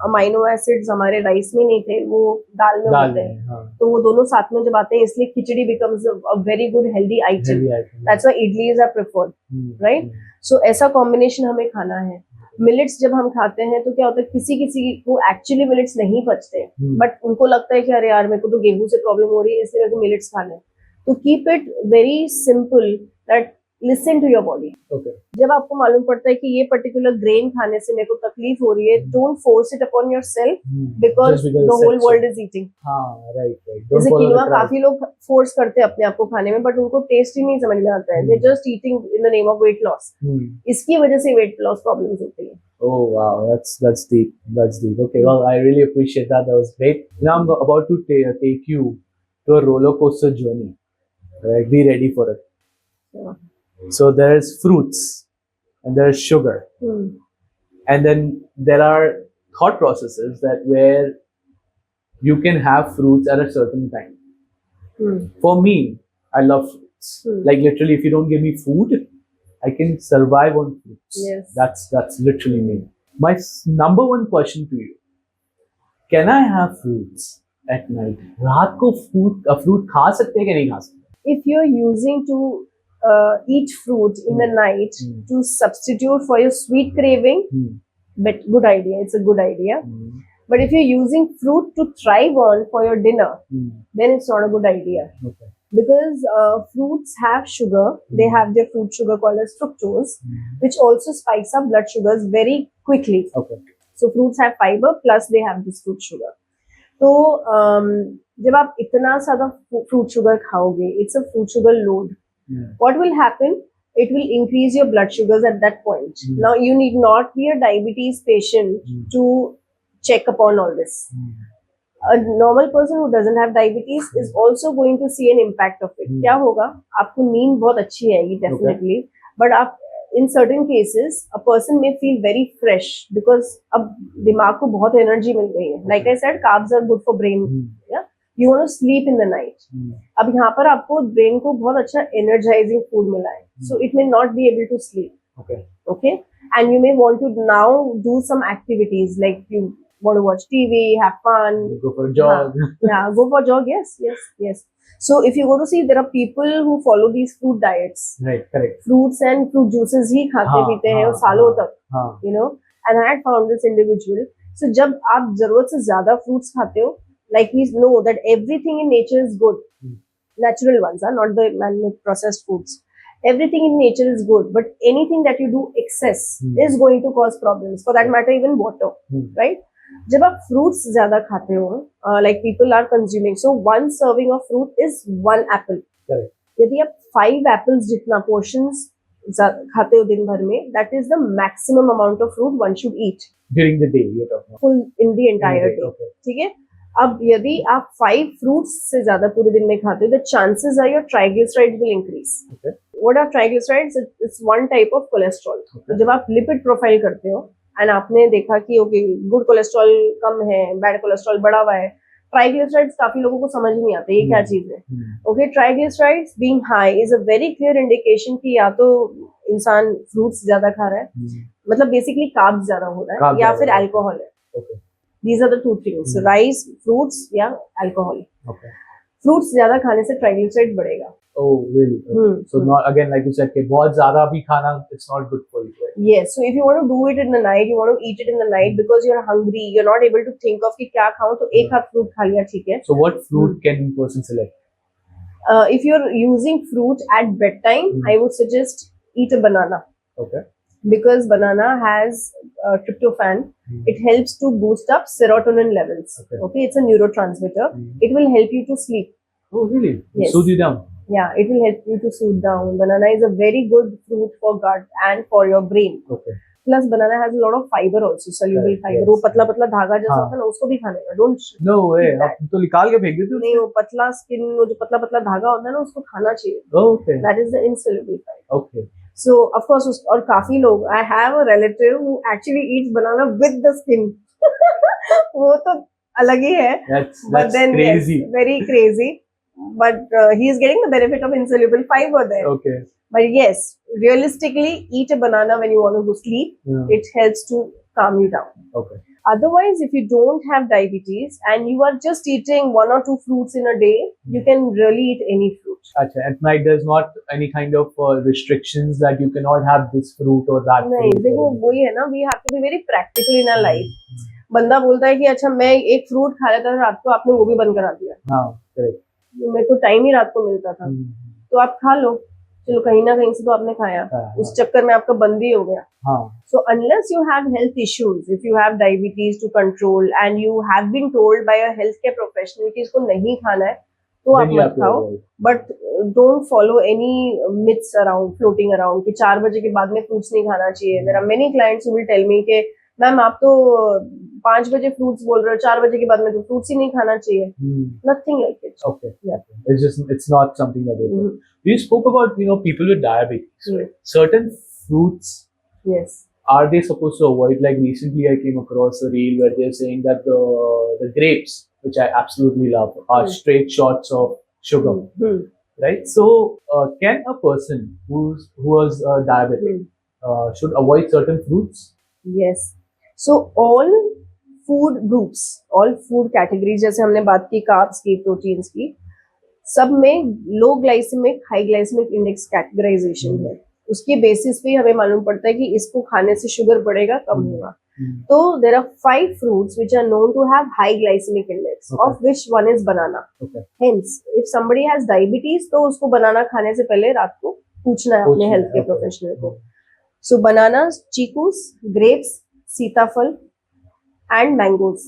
अमाइनो एसिड्स हमारे राइस में नहीं थे वो दाल में दाल होते हैं, में, हाँ, तो वो दोनों साथ में जब आते हैं इसलिए khichdi becomes a very good healthy item. healthy item. That's why idlis are preferred, right? So ऐसा कॉम्बिनेशन हमें खाना है. मिलेट्स जब हम खाते हैं तो क्या होता है, किसी किसी को एक्चुअली मिलेट्स नहीं पचते, बट उनको लगता है कि अरे यार मेरे को तो गेहूं से प्रॉब्लम हो रही है इसलिए मेरे को मिलेट्स खाना है. तो keep it very simple, that listen to your body. Okay. जब आपको मालूम पड़ता है कि ये पर्टिकुलर ग्रेन खाने से मेरे को तकलीफ हो रही है, don't force it upon yourself because Just because the it's whole said world so. Is eating. हाँ, right. जैसे किनोआ काफी लोग फोर्स करते हैं अपने आप को खाने में, बट उनको टेस्ट ही नहीं समझ में आता है. They just eating in the name of weight loss. इसकी वजह से वेट लॉस प्रॉब्लम्स होती है. Oh wow, that's deep. That's deep. Okay, well, I really appreciate that. That was great. Now I'm about to take you to a roller coaster journey. Right, be ready for it. Yeah. So there's fruits, and there's sugar, and then there are thought processes that where you can have fruits at a certain time. For me, I love fruits. Like literally, if you don't give me food, I can survive on fruits. Yes. That's literally me. My number one question to you: can I have fruits at night? रात को fruit खा सकते हैं कि नहीं खा सकते? If you're using to eat fruit in the night to substitute for your sweet craving, but good idea. It's a good idea. But if you're using fruit to thrive on for your dinner, then it's not a good idea. Okay. Because fruits have sugar. They have their fruit sugar called as fructose, which also spikes up blood sugars very quickly. Okay. So fruits have fiber plus they have this fruit sugar. तो जब आप इतना ज़्यादा fruit sugar खाओगे, it's a fruit sugar load. What will happen? It will increase your blood sugars at that point. Now you need not be a diabetes patient to check upon all this. A normal person who doesn't have diabetes is also going to see an impact of it. क्या होगा? आपको नींद बहुत अच्छी आएगी definitely, but आप in certain cases a person may feel very fresh because अब दिमाग को बहुत एनर्जी मिल गई है. Like I said, carbs are good for brain. Yeah, you want to sleep in the night. अब यहाँ पर आपको ब्रेन को बहुत अच्छा energizing food मिला है, so it may not be able to sleep. Okay, and you may want to now do some activities like you want to watch TV, have fun, go for a jog. Yeah, go for a jog. Yes. So if you go to see, there are people who follow these fruit diets. Right, correct. Fruits and fruit juices ही खाते पीते हैं सालों तक. You know, and I had found this individual. So जब आप जरूरत से ज़्यादा fruits खाते हो, like we know that everything in nature is good. Natural ones are not the man-made processed foods. Everything in nature is good, but anything that you do excess is going to cause problems. For that matter, even water, right? जब आप fruits ज़्यादा खाते हो, like people are consuming, so one serving of fruit is 1 apple. Correct. यदि आप 5 apples जितना portions खाते हो दिन भर में, that is the maximum amount of fruit one should eat. During the day, you're talking about. Full in the entire day. Okay. ठीक है? अब यदि आप 5 fruits से ज़्यादा पूरे दिन में खाते हो, the chances are your triglycerides will increase. Okay. What are triglycerides? It's one type of cholesterol. तो जब आप lipid profile करते हो, एंड आपने देखा कि ओके गुड कोलेस्ट्रॉल कम है, बैड कोलेस्ट्रॉल बढ़ा हुआ है, ट्राइग्लिसराइड्स काफी लोगों को समझ नहीं आता ये क्या चीज है. Okay, triglycerides being high is a very clear indication कि या तो इंसान फ्रूट्स ज्यादा खा रहा है, मतलब बेसिकली कार्ब्स ज्यादा हो रहा है, या फिर अल्कोहल है. These are the 2 things, rice, fruits या अल्कोहल. फ्रूट्स ज्यादा खाने से ट्राइग्लिसराइड बढ़ेगा. Oh, really? So not again, like you said, कि बहुत ज़्यादा भी खाना, it's not good for you, right? Yes. So if you want to do it in the night, you want to eat it in the night because you're hungry, you're not able to think of कि क्या खाऊं, तो एक हाथ fruit खा लिया, ठीक है. So what fruit can a person select? If you're using fruit at bedtime, I would suggest eat a banana. Okay. Because banana has tryptophan. It helps to boost up serotonin levels. Okay, it's a neurotransmitter. It will help you to sleep. Oh, really? Yes. Soothe you down. Yeah, it will help you to soothe down. Banana is a very good fruit for gut and for your brain. Okay. Plus banana has a lot of fiber also, soluble fiber. वो पतला पतला धागा जैसा होता है ना, उसको भी खाने का. Don't. No way. आप तो निकाल के फेंक देते हो? नहीं, वो पतला स्किन, वो जो पतला पतला धागा होता है ना, उसको खाना चाहिए. Okay. That is the insoluble fiber. Okay. So of course, और काफी लोग, I have a relative who actually eats banana with the skin. वो तो अलग ही है. That's crazy. Yes, very crazy. But he is getting the benefit of insoluble fiber there. Okay. But yes, realistically, eat a banana when you want to go sleep. It helps to calm you down. Okay. Otherwise, if you don't have diabetes and you are just eating 1 or 2 fruits in a day, you can really eat any fruit. Achha, at night there's not any kind of restrictions that you cannot have this fruit or that नहीं, fruit. देखो वही है ना, we have to be very practical in our life. बंदा बोलता है कि अच्छा मैं एक फ्रूट खा लेता था रात को, आपने वो भी बंद करा दिया. हाँ, correct. मेरे को टाइम ही रात को मिलता था, तो आप खा लो, चलो कहीं ना कहीं से तो आपने खाया, उस चक्कर में आपका बंद ही हो गया. So unless you have health issues, if you have diabetes to control and you have been told by a healthcare professional कि इसको नहीं खाना है, तो आप मत खाओ. But don't follow any myths around, floating around कि 4 बजे के बाद में fruits नहीं खाना चाहिए. There are many clients who will tell me कि मैम आप तो 5 बजे fruits बोल रहे हो, 4 बजे के बाद में तो fruits ही नहीं खाना चाहिए. Nothing like it. Okay. Yeah. It's not something that they do. You spoke about people with diabetes. Right? Certain fruits. Yes. Are they supposed to avoid? Like recently, I came across a reel where they're saying that the grapes, which I absolutely love, are straight shots of sugar, right? So, can a person who was diabetic should avoid certain fruits? Yes. So all food groups, all food categories, जैसे हमने बात की carbs की, proteins की, सब में low glycemic, high glycemic index categorisation है. उसकी बेसिस पे हमें मालूम पड़ता है कि इसको खाने से शुगर बढ़ेगा, कम होगा. तो there are 5 fruits which are known to have high glycemic index, of which one is banana. Hence, if somebody has diabetes, तो उसको बनाना खाने से पहले रात को पूछना है अपने हेल्थ केयर प्रोफेशनल को. So bananas, chicus, grapes, सीताफल and mangoes.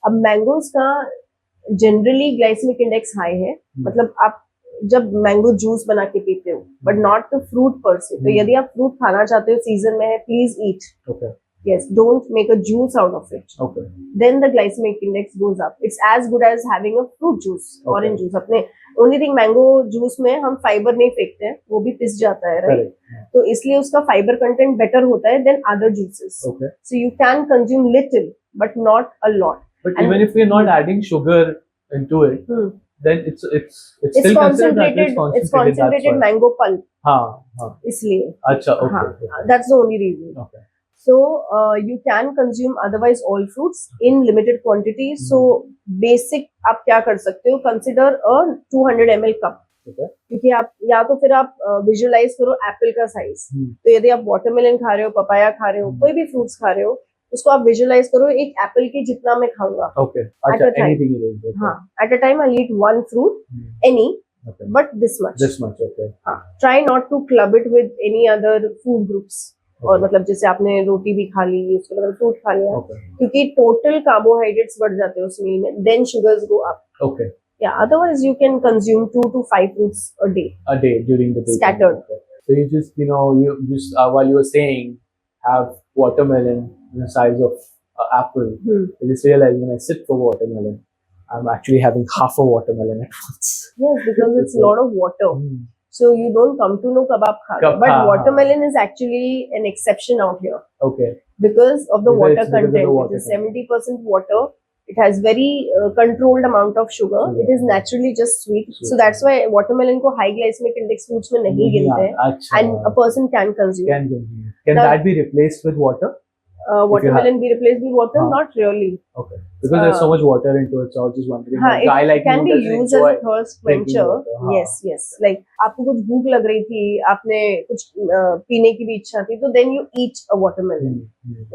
अब mangoes का जनरली ग्लाइसेमिक इंडेक्स हाई है. मतलब आप जब मैंगो जूस बना के पीते हो, बट नॉट द फ्रूट पर से. तो यदि आप फ्रूट खाना चाहते हो, सीजन में है, please eat. Yes, don't make a juice out of it. Then the glycemic index goes up. It's as good as having a fruit juice, orange juice. अपने only thing mango juice में हम fibre नहीं फेंकते हैं, वो भी पिस जाता है, right? तो इसलिए उसका फाइबर कंटेंट बेटर होता है than other juices. So you can consume little, but not a lot. But even if we're not adding sugar into it, then it's still concentrated. It's concentrated mango pulp. इसलिए. अच्छा, okay. That's the only reason. Okay. So you can consume otherwise all fruits in limited quantity. So basic आप क्या कर सकते हो? Consider a 200 ml cup. क्योंकि आप या तो फिर आप विजुअलाइज करो एप्पल का साइज. तो यदि आप वाटरमेलन खा रहे हो, पपाया खा रहे हो, कोई भी फ्रूट्स खा रहे हो, उसको आप विजुअलाइज करो एक एप्पल की जितना मैं खाऊंगा. At a time. हाँ, at a time I'll eat one fruit, any, but this much. हाँ, try not to club it with any other food groups. और मतलब जैसे आपने रोटी भी खा ली, उसके बाद फ्रूट खा लिया, क्योंकि टोटल कार्बोहाइड्रेट्स बढ़ जाते हैं उस मील में, then sugars go up. Yeah, otherwise you can consume 2 to 5 fruits a day. A day during the day. Scattered. So you just you just while you were saying have watermelon in the size of apple. I just realized when I sit for watermelon, I'm actually having half a watermelon at once. Yes, because it's a lot of water. So you don't come to know kebab khana. But watermelon is actually an exception out here. Because of the water content. It is 70% water. It has very controlled amount of sugar. It is naturally just sweet. So that's why watermelon ko high glycemic index fruits में नहीं गिनते हैं. And a person can consume. Can that be replaced with water? Watermelon be replaced with water? Not really. Because there's so much water into it, so I was just wondering. It can be used as a thirst quencher. Yes. Like आपको कुछ भूख लग रही थी, आपने कुछ पीने की भी इच्छा थी, तो then you eat a watermelon.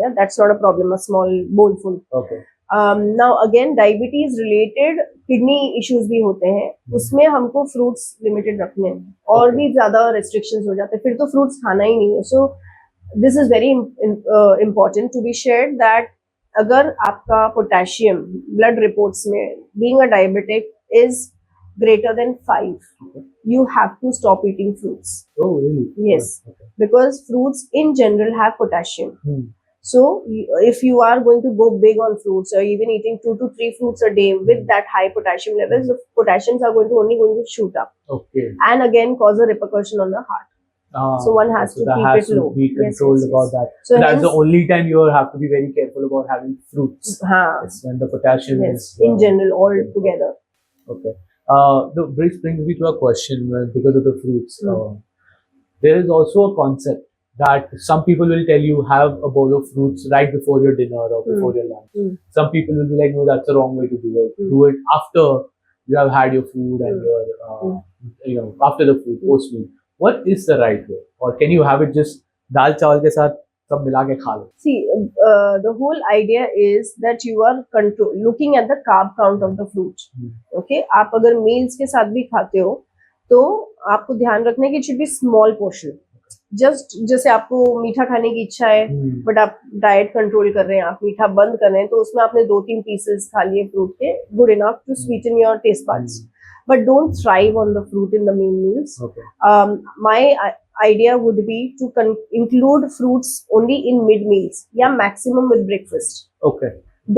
Yeah, that's not a problem. A small bowlful. Now again, diabetes related kidney issues भी होते हैं. उसमें हमको fruits limited रखने हैं, और भी ज़्यादा restrictions हो जाते हैं, फिर तो fruits खाना ही नहीं है. So this is very important to be shared that अगर आपका potassium blood reports में being a diabetic is greater than 5, you have to stop eating fruits. Oh, really? Yes. Because fruits in general have potassium. So if you are going to go big on fruits, or even eating 2 to 3 fruits a day with that high potassium levels, the potassiums are only going to shoot up. And again cause a repercussion on the heart. So one has to keep it low. Be controlled about that. So that's the only time you have to be very careful about having fruits. It's when the potassium is in general all together. This brings me to a question because of the fruits. There is also a concept that some people will tell you have a bowl of fruits right before your dinner or before your lunch. Some people will be like, no, that's the wrong way to do it. Do it after you have had your food and your, after the food, post meal. What is the right way? Or can you have it just dal chawal ke saath sab mila ke kha lo? See, the whole idea is that you are looking at the carb count of the fruit. Okay, आप अगर meals के साथ भी खाते हो तो आपको ध्यान रखना है कि it should be small portion. Just जैसे आपको मीठा खाने की इच्छा है बट आप डाइट कंट्रोल कर रहे हैं, आप मीठा बंद कर रहे हैं, तो उसमें आपने 2-3 पीसेस खा लिए फ्रूट के, good enough to sweeten your taste buds, but don't thrive on the fruit in the main meals. My idea would be to include fruits only in mid meals या maximum with breakfast. Okay.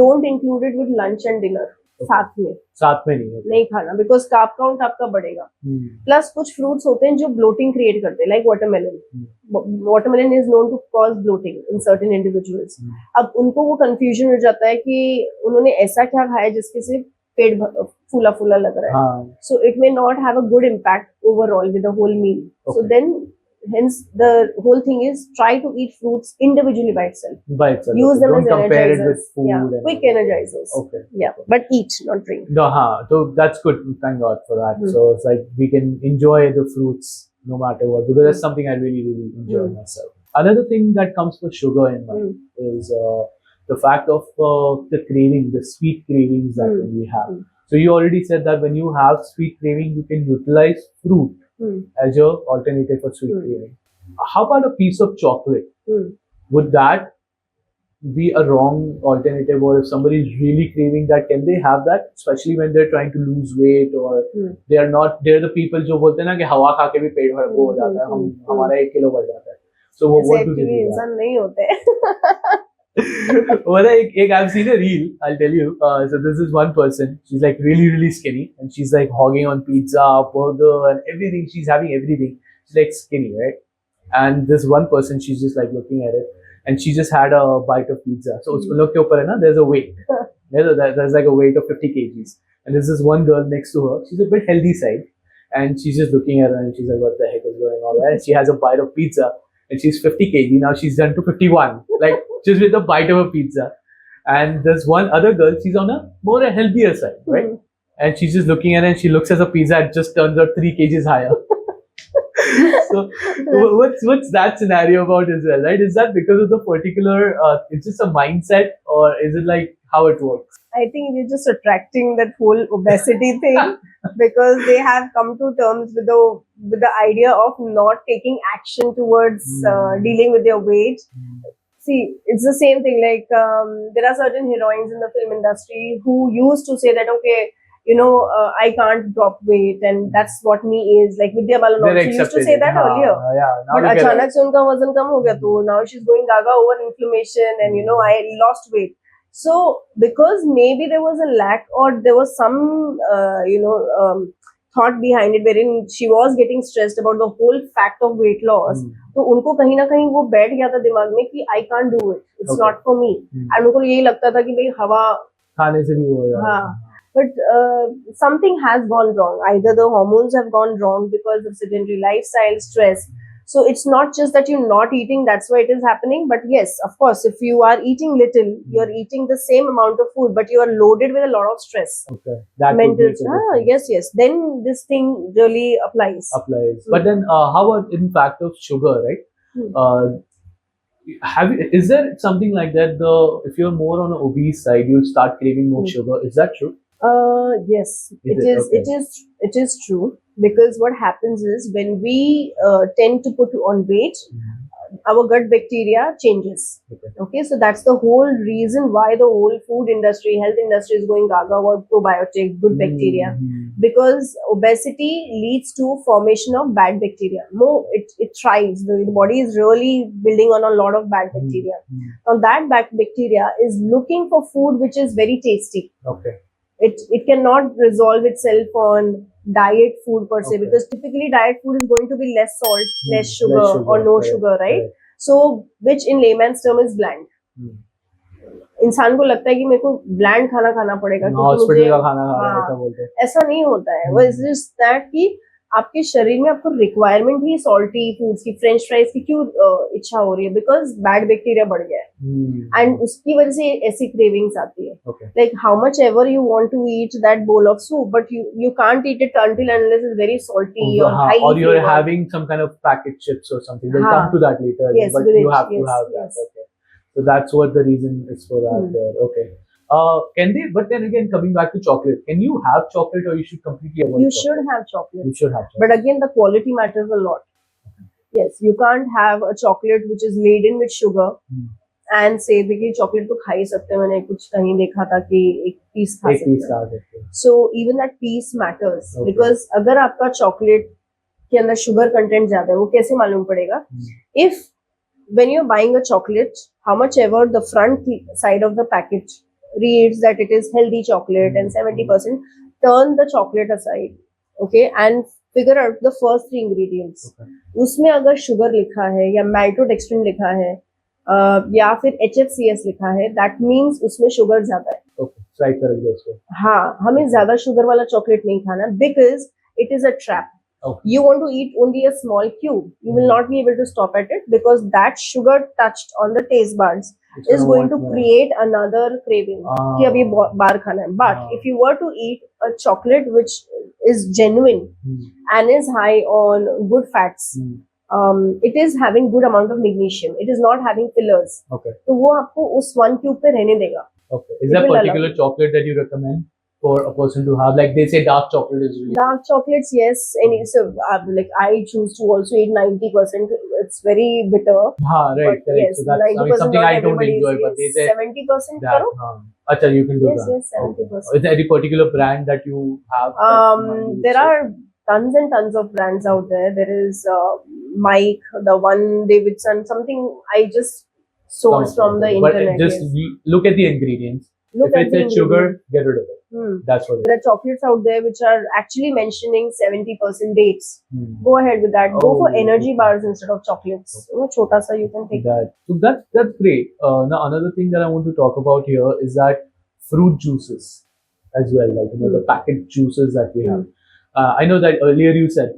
Don't include it with lunch and dinner. साथ में नहीं खाना, because carb count आपका बढ़ेगा. Plus कुछ fruits होते हैं जो ब्लोटिंग क्रिएट करते हैं, like watermelon. Watermelon is known to cause bloating in certain individuals. अब उनको वो कंफ्यूजन हो जाता है कि उन्होंने ऐसा क्या खाया जिसके से पेट फूला फूला लग रहा है. So it may not have a good impact overall with the whole meal. So then hence the whole thing is try to eat fruits individually by itself. Use them. Don't as compare it with food. Yeah, quick energizers. Okay. Yeah, but eat, not drink. No, so that's good. Thank God for that. So it's like we can enjoy the fruits no matter what, because that's something I really, really enjoy myself. Another thing that comes with sugar in mind is the fact of the craving, the sweet cravings that we have. So you already said that when you have sweet craving, you can utilize fruit as your alternative for sweet craving. How about a piece of chocolate? Would that be a wrong alternative, or if somebody is really craving that, can they have that, especially when they're trying to lose weight, or they're the people जो बोलते हैं ना कि हवा खा के भी पेट भर हो जाता है, हमारा 1 किलो बढ़ जाता है. So what do they do? इंसान नहीं होते. Well, I've seen a reel, I'll tell you. So this is one person, she's like really, really skinny, and she's like hogging on pizza, burger, and everything. She's having everything. She's like skinny, right? And this one person, she's just like looking at it, and she just had a bite of pizza. So usko log ke upar hai na, there's a weight. There's like a weight of 50 kgs. And there's this one girl next to her. She's a bit healthy side, and she's just looking at her, and she's like, what the heck is going on? And she has a bite of pizza, and she's 50 kg. Now she's done to 51, like just with a bite of a pizza. And there's one other girl, she's on a more a healthier side, right? And she's just looking at it, and she looks at the pizza, it just turns out 3 kgs higher. So what's that scenario about as well, right? Is that because of the particular, it's just a mindset, or is it like how it works? I think they're just attracting that whole obesity thing because they have come to terms with the idea of not taking action towards dealing with their weight. See, it's the same thing. Like there are certain heroines in the film industry who used to say that, okay, I can't drop weight, and that's what me is. Like Vidya Balan also used to say that earlier. But अचानक से उनका वजन कम हो गया, तो now she's going gaga over inflammation, and I lost weight. So because maybe there was a lack, or there was some thought behind it wherein she was getting stressed about the whole fact of weight loss, तो उनको कहीं ना कहीं वो बैठ गया था दिमाग में कि I can't do it, it's not for me. and उनको यही लगता था कि भाई हवा खाने से भी हो जाता है. But something has gone wrong. Either the hormones have gone wrong because of sedentary lifestyle, stress. So it's not just that you're not eating, that's why it is happening. But yes, of course, if you are eating little, you're eating the same amount of food, but you are loaded with a lot of stress. Okay. That mental stress. Yes. Then this thing really applies. But then how about in fact of sugar, right? Is there something like that, if you're more on the obese side, you'll start craving more sugar? Is that true? Yes, it is true, because what happens is when we tend to put on weight, our gut bacteria changes. Okay, so that's the whole reason why the whole food industry, health industry is going gaga about probiotics, good bacteria, because obesity leads to formation of bad bacteria. No, it thrives. The body is really building on a lot of bad bacteria. Now that bad bacteria is looking for food which is very tasty. Okay. It cannot resolve itself on diet food per se, because typically diet food is going to be less salt, less sugar, or no sugar, right? So which in layman's term is bland. इंसान को लगता है कि मेरे को bland खाना खाना पड़ेगा, हॉस्पिटल का खाना खा रहा है, ऐसा बोलते हैं. ऐसा नहीं होता है. वो इज जस्ट दैट कि आपके शरीर में आपको रिक्वायरमेंट ही सॉल्टी फूड्स की, फ्रेंच फ्राइज की क्यों इच्छा हो रही है? बिकॉज बैड बैक्टीरिया बढ़ गया है एंड उसकी वजह से ऐसी क्रेविंग्स आती है. Like how much ever you want to eat that bowl of soup, but you can't eat it until unless it's very salty or high or you're flavor. having some kind of packet chips or something. We'll come to that later. Yes, but you have to yes, have that. yes. Okay. So that's what the reason is for that there. Okay. Can they? But then again, coming back to chocolate, can you have chocolate or you should completely avoid? You chocolate? should have chocolate. You should have chocolate. But again, the quality matters a lot. Yes, you can't have a chocolate which is laden with sugar and say कि chocolate तो खा ही सकते हैं. मैंने कुछ कहीं देखा था कि एक पीस खा सकते हैं. So even that piece matters because अगर आपका chocolate के अंदर sugar content ज्यादा है, वो कैसे मालूम पड़ेगा? If when you're buying a chocolate, how much ever the front side of the packet reads that it is healthy chocolate and 70%, turn the chocolate aside, okay, and figure out the first 3 ingredients. उसमें अगर sugar लिखा है या maltodextrin लिखा है या फिर HFCS लिखा है, that means उसमें sugar ज्यादा है. Okay, try करेंगे उसको. हाँ, हमें ज्यादा sugar वाला chocolate नहीं खाना because it is a trap. Okay. You want to eat only a small cube. You will not be able to stop at it because that sugar touched on the taste buds is going to create another craving. कि अभी बार खाना है. But if you were to eat a chocolate which is genuine and is high on good fats, it is having good amount of magnesium. It is not having fillers. Okay. तो वो आपको उस 1 cube पे रहने देगा. Okay. Is there a particular chocolate that you recommend for a person to have? Like they say dark chocolate is really... Dark chocolates, yes. And so, like I choose to also eat 90%. It's very bitter. Right. Yes, so that's something I don't enjoy. But they say 70% that. Achha, you can do yes, that. Yes, 70%. Okay. Is there any particular brand that you have? There are tons and tons of brands out there. There is Mike, the one Davidson, something I just sourced from the internet. But just look at the ingredients. If it says sugar, get rid of it. That's what. There are chocolates out there which are actually mentioning 70% dates. Go ahead with that. Go for energy bars instead of chocolates. You know, chota sa you can take that. So that's great. Now another thing that I want to talk about here is that fruit juices as well, like the packet juices that we have. I know that earlier you said,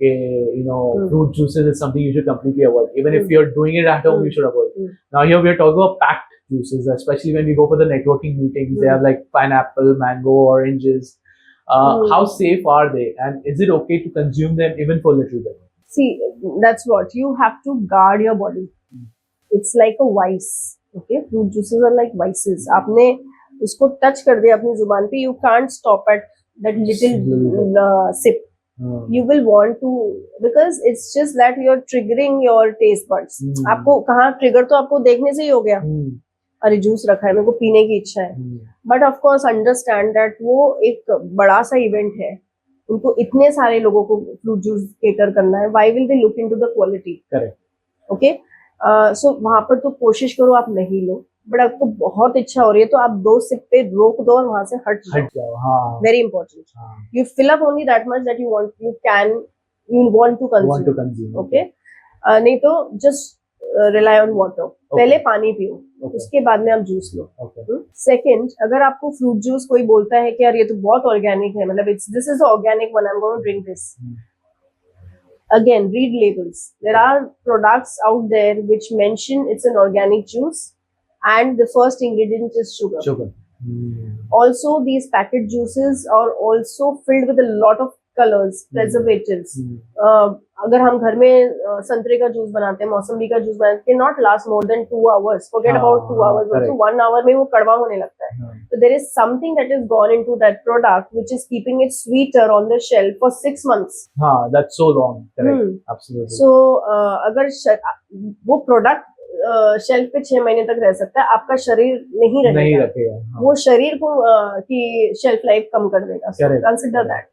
fruit juices is something you should completely avoid. Even if you're doing it at home, you should avoid. Now here we are talking about packed juices, especially when we go for the networking meetings. They have like pineapple, mango, oranges. How safe are they, and is it okay to consume them even for a little bit? See, that's what you have to guard your body. It's like a vice. Okay, fruit juices are like vices. आपने उसको touch कर दिया अपनी जुबान पे, you can't stop at that little sip. You will want to, because it's just that you're triggering your taste buds. आपको कहाँ trigger तो आपको देखने से ही हो गया. अरे जूस रखा है, मेरे को पीने की इच्छा है. But of course understand that वो एक बड़ा सा इवेंट है, उनको इतने सारे लोगों को फ्रूट जूस केटर करना है. Why will they look into the quality? Correct. Okay, so वहां पर तो कोशिश करो आप नहीं लो, बट आपको बहुत इच्छा हो रही है तो आप 2 सिप पे रोक दो और वहां से हट जाओ. Very important. You fill up only that much that you want to consume. Okay, नहीं तो जस्ट रिलाई ऑन वाटर. पहले पानी पियो, उसके बाद में आप जूस लो. सेकंड, अगर आपको फ्रूट जूस कोई बोलता है कि यार ये तो बहुत ऑर्गेनिक है, मतलब this is organic one, I am going to drink this. Again, read labels. There are products out there which mention it's an organic juice and the first ingredient is sugar. Also, these packet juices are also filled with a lot of colors, preservatives. अगर हम घर में संतरे का juice बनाते हैं, मौसम्बी का juice बनाते हैं, not last more than 2 hours. Forget about 2 hours. Also 1 hour में वो कड़वा होने लगता है. So there is something that has gone into that product which is keeping it sweeter on the shelf for 6 months. That's so long. Correct. Absolutely. So अगर वो product shelf पे 6 महीने तक रह सकता है, आपका शरीर नहीं रखेगा. वो शरीर को की शेल्फ लाइफ कम कर देगा. So consider that.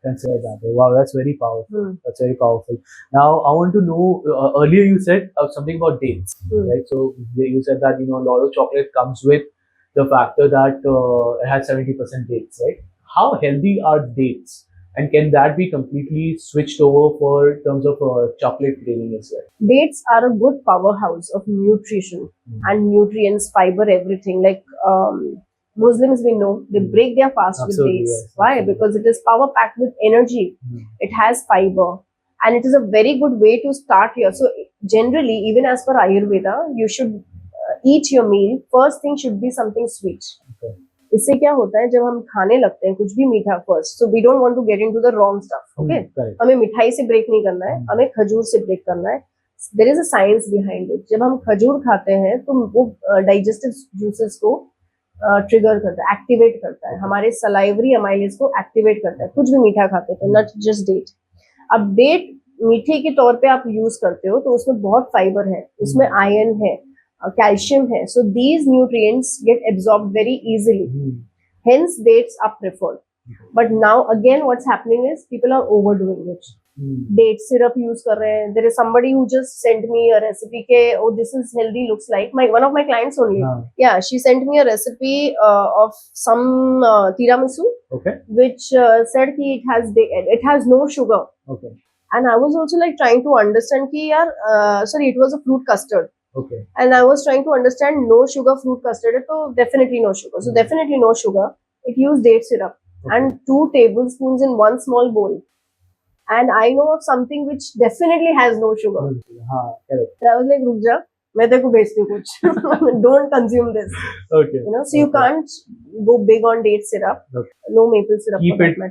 Wow, that's very powerful. That's very powerful. Now I want to know, earlier you said something about dates, right? So you said that a lot of chocolate comes with the factor that it has 70% dates, right? How healthy are dates? And can that be completely switched over for terms of chocolate craving as well? Dates are a good powerhouse of nutrition and nutrients, fiber, everything. Like Muslims, we know, they break their fast Absolutely, with dates. yes, Why? absolutely. Because it is power packed with energy. It has fiber. And it is a very good way to start here. So generally, even as per Ayurveda, you should eat your meal. First thing should be something sweet. Okay. इससे क्या होता है जब हम खाने लगते हैं कुछ भी मीठा first so we don't want to get into the wrong stuff okay correct. हमें मिठाई से ब्रेक नहीं करना है हमें खजूर से ब्रेक करना है there is a science behind it जब हम खजूर खाते हैं तो वो डाइजेस्टिव जूसेस को ट्रिगर करता है एक्टिवेट करता है हमारे सलाइवरी अमाइलेज को एक्टिवेट करता है कुछ भी मीठा खाते हैं नॉट जस्ट डेट अब डेट मीठे के तौर पे आप यूज करते हो तो उसमें बहुत फाइबर है उसमें आयरन है calcium hai. So these nutrients get absorbed very easily. Hence dates are preferred. But now again what's happening is people are overdoing it. Date syrup use kar rahe hain. There is somebody who just sent me a recipe ke oh this is healthy looks like one of my clients only. Yeah, she sent me a recipe of some tiramisu Okay. which said ki it has no sugar. Okay. And I was also like trying to understand ki yaar sorry it was a fruit custard. Okay. And I was trying to understand no sugar fruit custard so definitely no sugar so definitely no sugar it used date syrup and 2 tablespoons in one small bowl and I know of something which definitely has no sugar Correct. so I was like रुक जा मैं तेरे को भेजती हूँ कुछ don't consume this Okay. you know so you can't go big on date syrup no maple syrup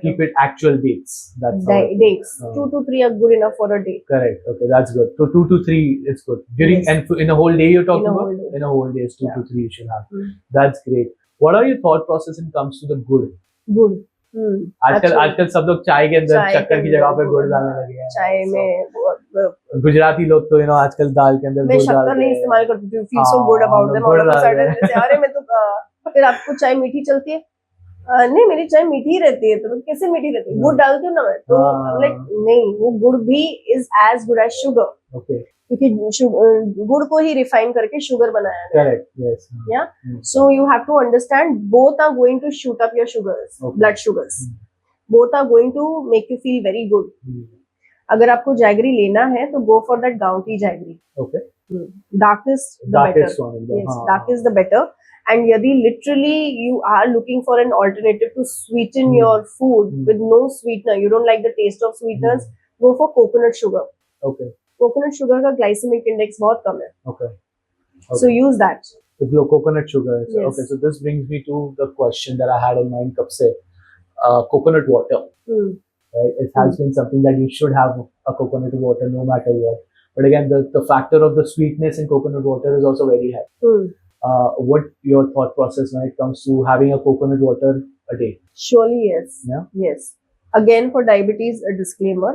Keep it actual dates. That's how dates 2 to 3 are good enough for a day correct. Okay, that's good. So 2 to 3 is good. During and in a whole day you're talking about? In a whole day, 2 to 3 you should have. That's great. What are your thought process when it comes to the good? good आजकल सब लोग चाय के अंदर शक्कर की जगह पे गुड़ डालने लगे हैं चाय में गुजराती लोग तो आजकल दाल के अंदर मैं गुड़ शक्कर डालते नहीं हैं इस्तेमाल करती थी feel so good about them all of a sudden अरे मैं तो फिर आपको चाय मीठी चलती है नहीं मेरी चाय मीठी ही रहती है तो कैसे मीठी रहती है गुड़ डालती हूँ ना मैं तो लाइक नहीं वो गुड़ भी is as good as sugar okay क्योंकि गुड़ को ही रिफाइन करके शुगर बनाया गया करेक्ट यस या so you have to understand both are going to shoot up your sugars blood sugars both are going to make you feel very good अगर आपको jaggery लेना है तो go for that gouty jaggery okay darkest the Darkest better one, yes darkest the better and yadi literally you are looking for an alternative to sweeten your food with no sweetener you don't like the taste of sweeteners go for coconut sugar okay coconut sugar का glycemic index बहुत कम है okay so use that the coconut sugar Yes. okay so this brings me to the question that I had in mind kab se coconut water right it has been something that you should have a coconut water no matter what but again the factor of the sweetness in coconut water is also very high what your thought process when it comes to having a coconut water a day surely yes Yeah? yes again for diabetes a disclaimer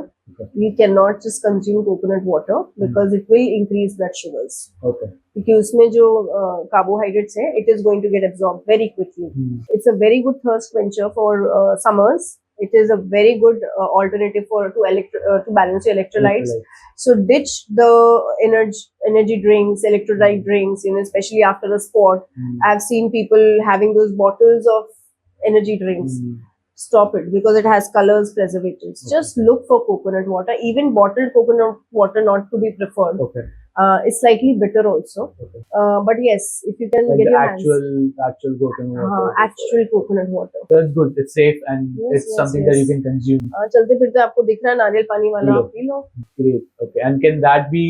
we cannot just consume coconut water because it will increase blood sugars okay क्योंकि उसमें जो carbohydrates है it is going to get absorbed very quickly it's a very good thirst quencher for summers it is a very good alternative for to balance your electrolytes so ditch the energy drinks electrolyte drinks especially after a sport I've seen people having those bottles of energy drinks stop it because it has colors preservatives just look for coconut water even bottled coconut water not to be preferred okay it's slightly bitter also but yes if you can like get the your actual coconut water actual coconut water that's good it's safe and it's something that you can consume चलते फिरते आपको दिख रहा है नारियल पानी वाला आप P low great okay and can that be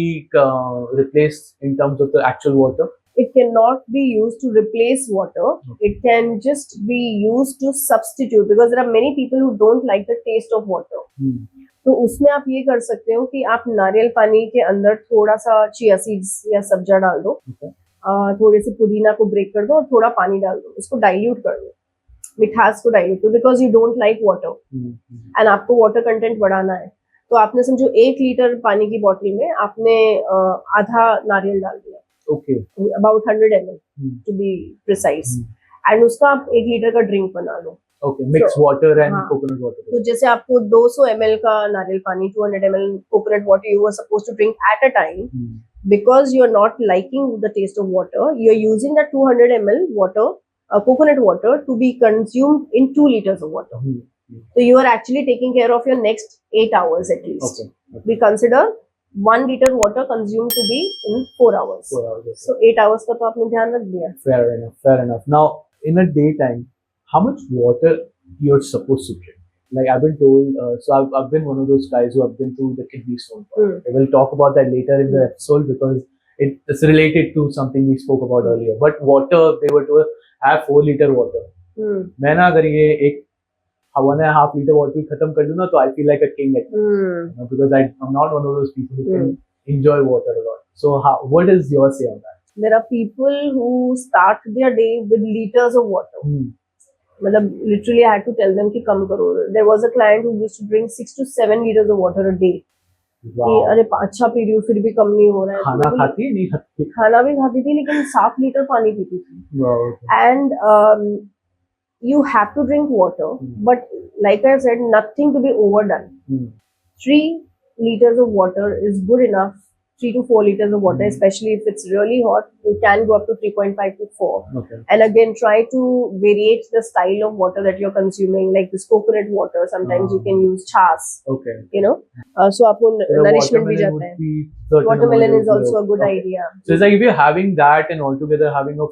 replaced in terms of the actual water it cannot be used to replace water it can just be used to substitute because there are many people who don't like the taste of water तो उसमें आप ये कर सकते हो कि आप नारियल पानी के अंदर थोड़ा सा चिया सीड्स या सब्जा डाल दो थोड़े से पुदीना को ब्रेक कर दो और थोड़ा पानी डाल दो उसको डाइल्यूट कर दो मिठास को डाइल्यूट करो because you don't like water and आपको वाटर कंटेंट बढ़ाना है तो आपने समझो 1 लीटर पानी की बोतल में आपने आधा नारियल डाल दिया okay about 100 ml to be precise and उसका आप 1 लीटर का ड्रिंक बना लो okay mix water and coconut water तो जैसे आपको 200 ml का नारियल पानी 200 ml coconut water you were supposed to drink at a time because you are not liking the taste of water you are using that 200 ml water coconut water to be consumed in 2 liters of water so you are actually taking care of your next 8 hours at least we consider 1 liter water consumed to be in 4 hours okay. so 8 hours का तो आपने ध्यान रख दिया fair enough now in a daytime, how much water you're supposed to drink? Like I've been told, I've been one of those guys who have been through the kidney stone. I will talk about that later in the episode because it's related to something we spoke about earlier. But water, they were told, have 4 liter water. मैं ना अगर ये एक 1.5 liter water खत्म कर दूँ ना तो I feel like a king at night. Because I'm not one of those people who can enjoy water a lot. So what is your say on that? There are people who start their day with liters of water. मतलब literally I had to tell them कि कम करो. There was a client who used to drink 6 to 7 liters of water a day. Wow. कि अरे अच्छा P रही हूँ फिर भी कम नहीं हो रहा है. खाना खाती है नहीं खाती? खाना भी खाती थी लेकिन 7 लीटर पानी पीती थी. Wow. And you have to drink water, but like I said, nothing to be overdone. 3 liters of water is good enough. 3 to 4 liters of water, especially if it's really hot, you can go up to 3.5 to 4. Okay. And again, try to variate the style of water that you're consuming, like this coconut water. Sometimes you can use chas. Okay. You know, so आपको nourishment भी जाता है. Watermelon is also a good idea. So it's like if you're having that and altogether having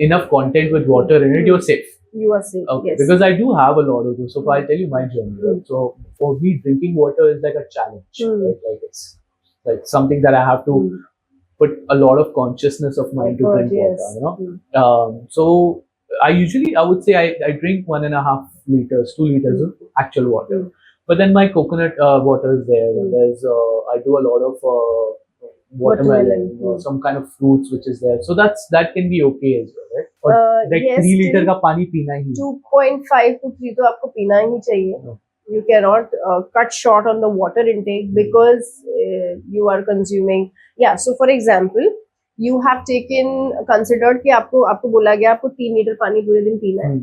enough content with water in it, you're safe. You are safe. Okay. Yes. Because I do have a lot of those. So I'll tell you my journey. Right? So for me, drinking water is like a challenge. Right? Like it's like something that I have to put a lot of consciousness of mind to drink water. You know. So I would say I drink 1.5 liters, 2 liters of actual water. But then my coconut water is there. And there's I do a lot of watermelon, some kind of fruits which is there. So that can be okay as well, right? Or like yes, 3 liter का पानी पीना ही. 2.5 to 3 तो आपको पीना ही चाहिए. You cannot cut short on the water intake because you are consuming. Yeah. So for example, you have considered कि आपको बोला गया आपको 3 लीटर पानी पूरे दिन पीना है.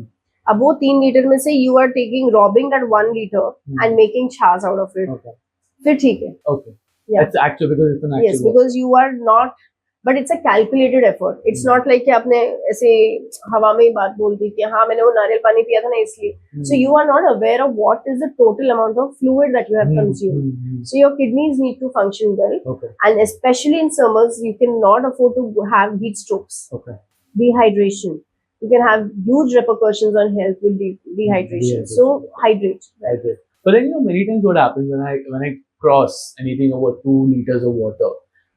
अब वो 3 लीटर में से you are robbing that 1 liter and making chas out of it. Okay. फिर ठीक है. Okay. Yeah. It's actual because it's an actual. Yes, because you are not, but it's a calculated effort. It's not like कि आपने ऐसे हवा में ही बात बोल दी कि हाँ मैंने वो नारियल पानी पिया था ना इसलिए. So you are not aware of what is the total amount of fluid that you have consumed. So your kidneys need to function well. Okay. And especially in summers, you cannot afford to have heat strokes. Okay. Dehydration. You can have huge repercussions on health with dehydration. So hydrate. Hydrate. But then many times what happens when I cross anything over 2 liters of water,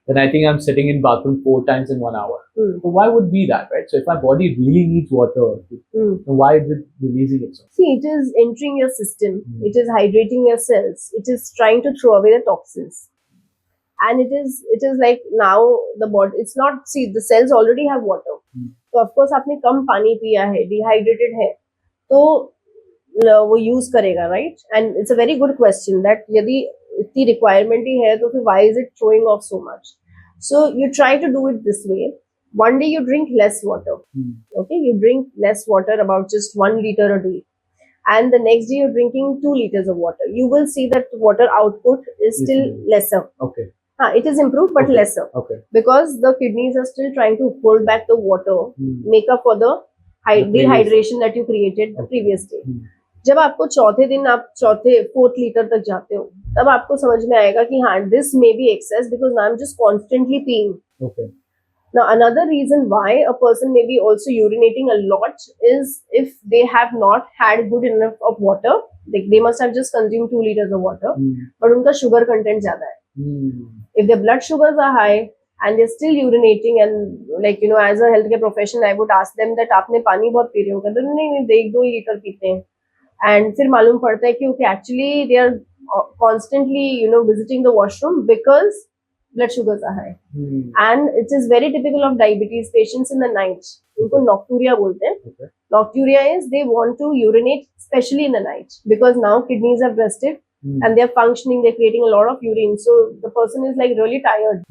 then I think I'm sitting in bathroom 4 times in 1 hour. So why would be that, right? So if my body really needs water, then why is it releasing it? See, it is entering your system. It is hydrating your cells. It is trying to throw away the toxins. And it is like now the body, it's not, see, the cells already have water. So of course आपने कम पानी पिया है, dehydrated है, तो वो use करेगा, right? And it's a very good question that यदि इतनी requirement ही है तो फिर why is it throwing off so much? So you try to do it this way. One day you drink less water. Okay, you drink less water, about just 1 liter a day, and the next day you're drinking 2 liters of water. You will see that water output is still lesser. Okay. It is improved but lesser. Okay. Because the kidneys are still trying to hold back the water, make up for the dehydration that you created the previous day. जब आपको चौथे दिन आप 4th litre तक जाते हो तब आपको समझ में आएगा कि हाँ this may be excess because now I'm just constantly peeing. Okay. Now another reason why a person may be also urinating a lot is if they have not had good enough of water. They must have just consumed 2 liters of water, but उनका sugar content ज़्यादा है. If their blood sugars are high and they're still urinating, and like as a healthcare professional I would ask them that आपने पानी बहुत P रहे हो, कहते नहीं 1-2 लीटर पीते हैं. And फिर मालूम पड़ता है कि okay, actually they are constantly visiting the washroom because blood sugars are high. And it is very typical of diabetes patients in the night. उनको nocturia बोलते हैं. Nocturia is they want to urinate especially in the night because now kidneys have rested and they are functioning, they're creating a lot of urine, so the person is like really tired.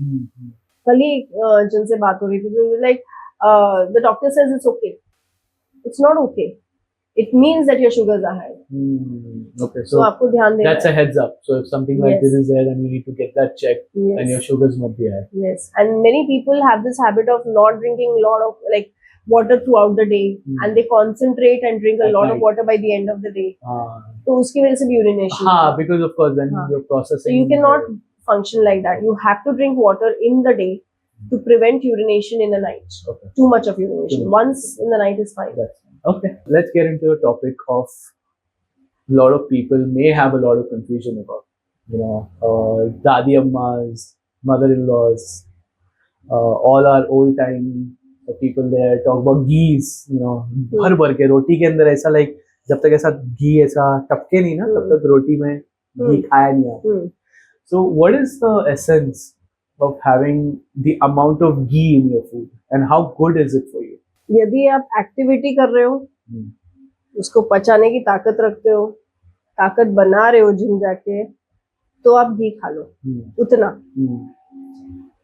कल ही जिनसे बात हो रही थी तो like the doctor says it's okay. It's not okay. It means that your sugars are high. Okay, so आपको ध्यान देना that's a heads up. So if something like this is there, then you need to get that checked, and your sugars must be high. Yes, and many people have this habit of not drinking a lot of like water throughout the day, and they concentrate and drink a lot of water by the end of the day. तो उसकी वजह से भी urination. Because of course then you're processing. So you cannot function like that. You have to drink water in the day. to prevent urination in the night. Okay. Too much of urination. Too much. Once in the night is fine. That's fine. Okay. Let's get into a topic of a lot of people may have a lot of confusion about. Dadi ammas, mother-in-laws, all our old-time people there talk about ghees. भर के रोटी के अंदर ऐसा like जब तक ऐसा घी ऐसा टपके नहीं ना तब तक रोटी में घी खाया नहीं आता. So what is the essence of having the amount of ghee in your food and how good is it for you? यदि आप एक्टिविटी कर रहे हो, उसको पचाने की ताकत रखते हो, ताकत बना रहे हो जिम जाके, तो आप घी खा लो उतना.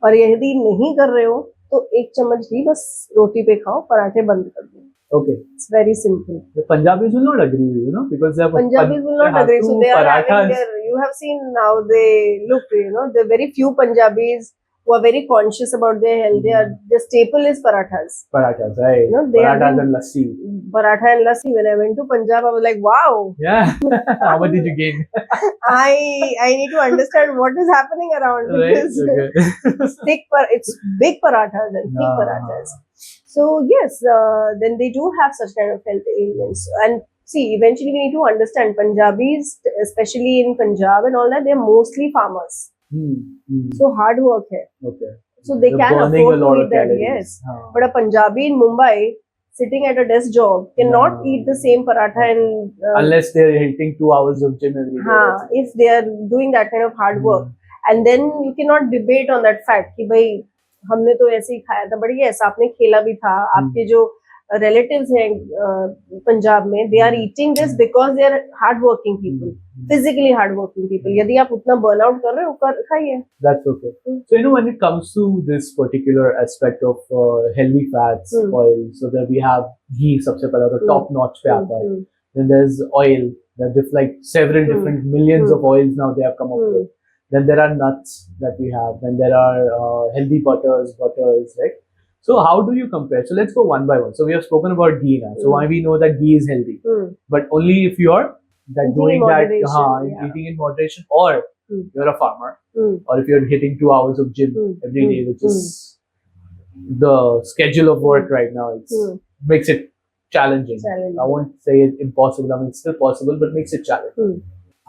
और यदि नहीं कर रहे हो तो एक चम्मच घी बस रोटी पे खाओ, पराठे बंद कर दो. Okay. It's very simple. The Punjabis will not agree with you, because they have Punjabis will not agree. So they are having you have seen now they look, there are very few Punjabis who are very conscious about their health. Their staple is parathas. Parathas, right? Parathas and lassi. Paratha and lassi. When I went to Punjab, I was like, wow. Yeah. How much did you gain? I need to understand what is happening around, because it's big parathas and thick parathas. So yes, then they do have such kind of health ailments. And see, eventually we need to understand Punjabis, especially in Punjab and all that, they're mostly farmers. So hard work hai. Okay. So they can afford to eat that, yes. But a Punjabi in Mumbai sitting at a desk job cannot eat the same paratha and unless they're hitting 2 hours of gym every day. If they are doing that kind of hard work. And then you cannot debate on that fact कि भाई हमने तो ऐसे ही खाया था, but yes आपने खेला भी था. आपके जो relatives हैं पंजाब में, they are eating this because they are hard working people, physically hard working people. यदि आप उतना burn out कर रहे हो, खाइए. That's okay. So when it comes to this particular aspect of healthy fats, oil, so that we have ghee सबसे पहले तो top notch पे आता है. Then there's oil. There's like several different millions of oils now they have come up with. Then there are nuts that we have. Then there are healthy butters, right? So how do you compare? So let's go one by one. So we have spoken about ghee now. So why we know that ghee is healthy, but only if you're eating in moderation, or you're a farmer, or if you're hitting 2 hours of gym every day, which is the schedule of work right now. It makes it challenging. I won't say it's impossible. I mean, it's still possible, but makes it challenging.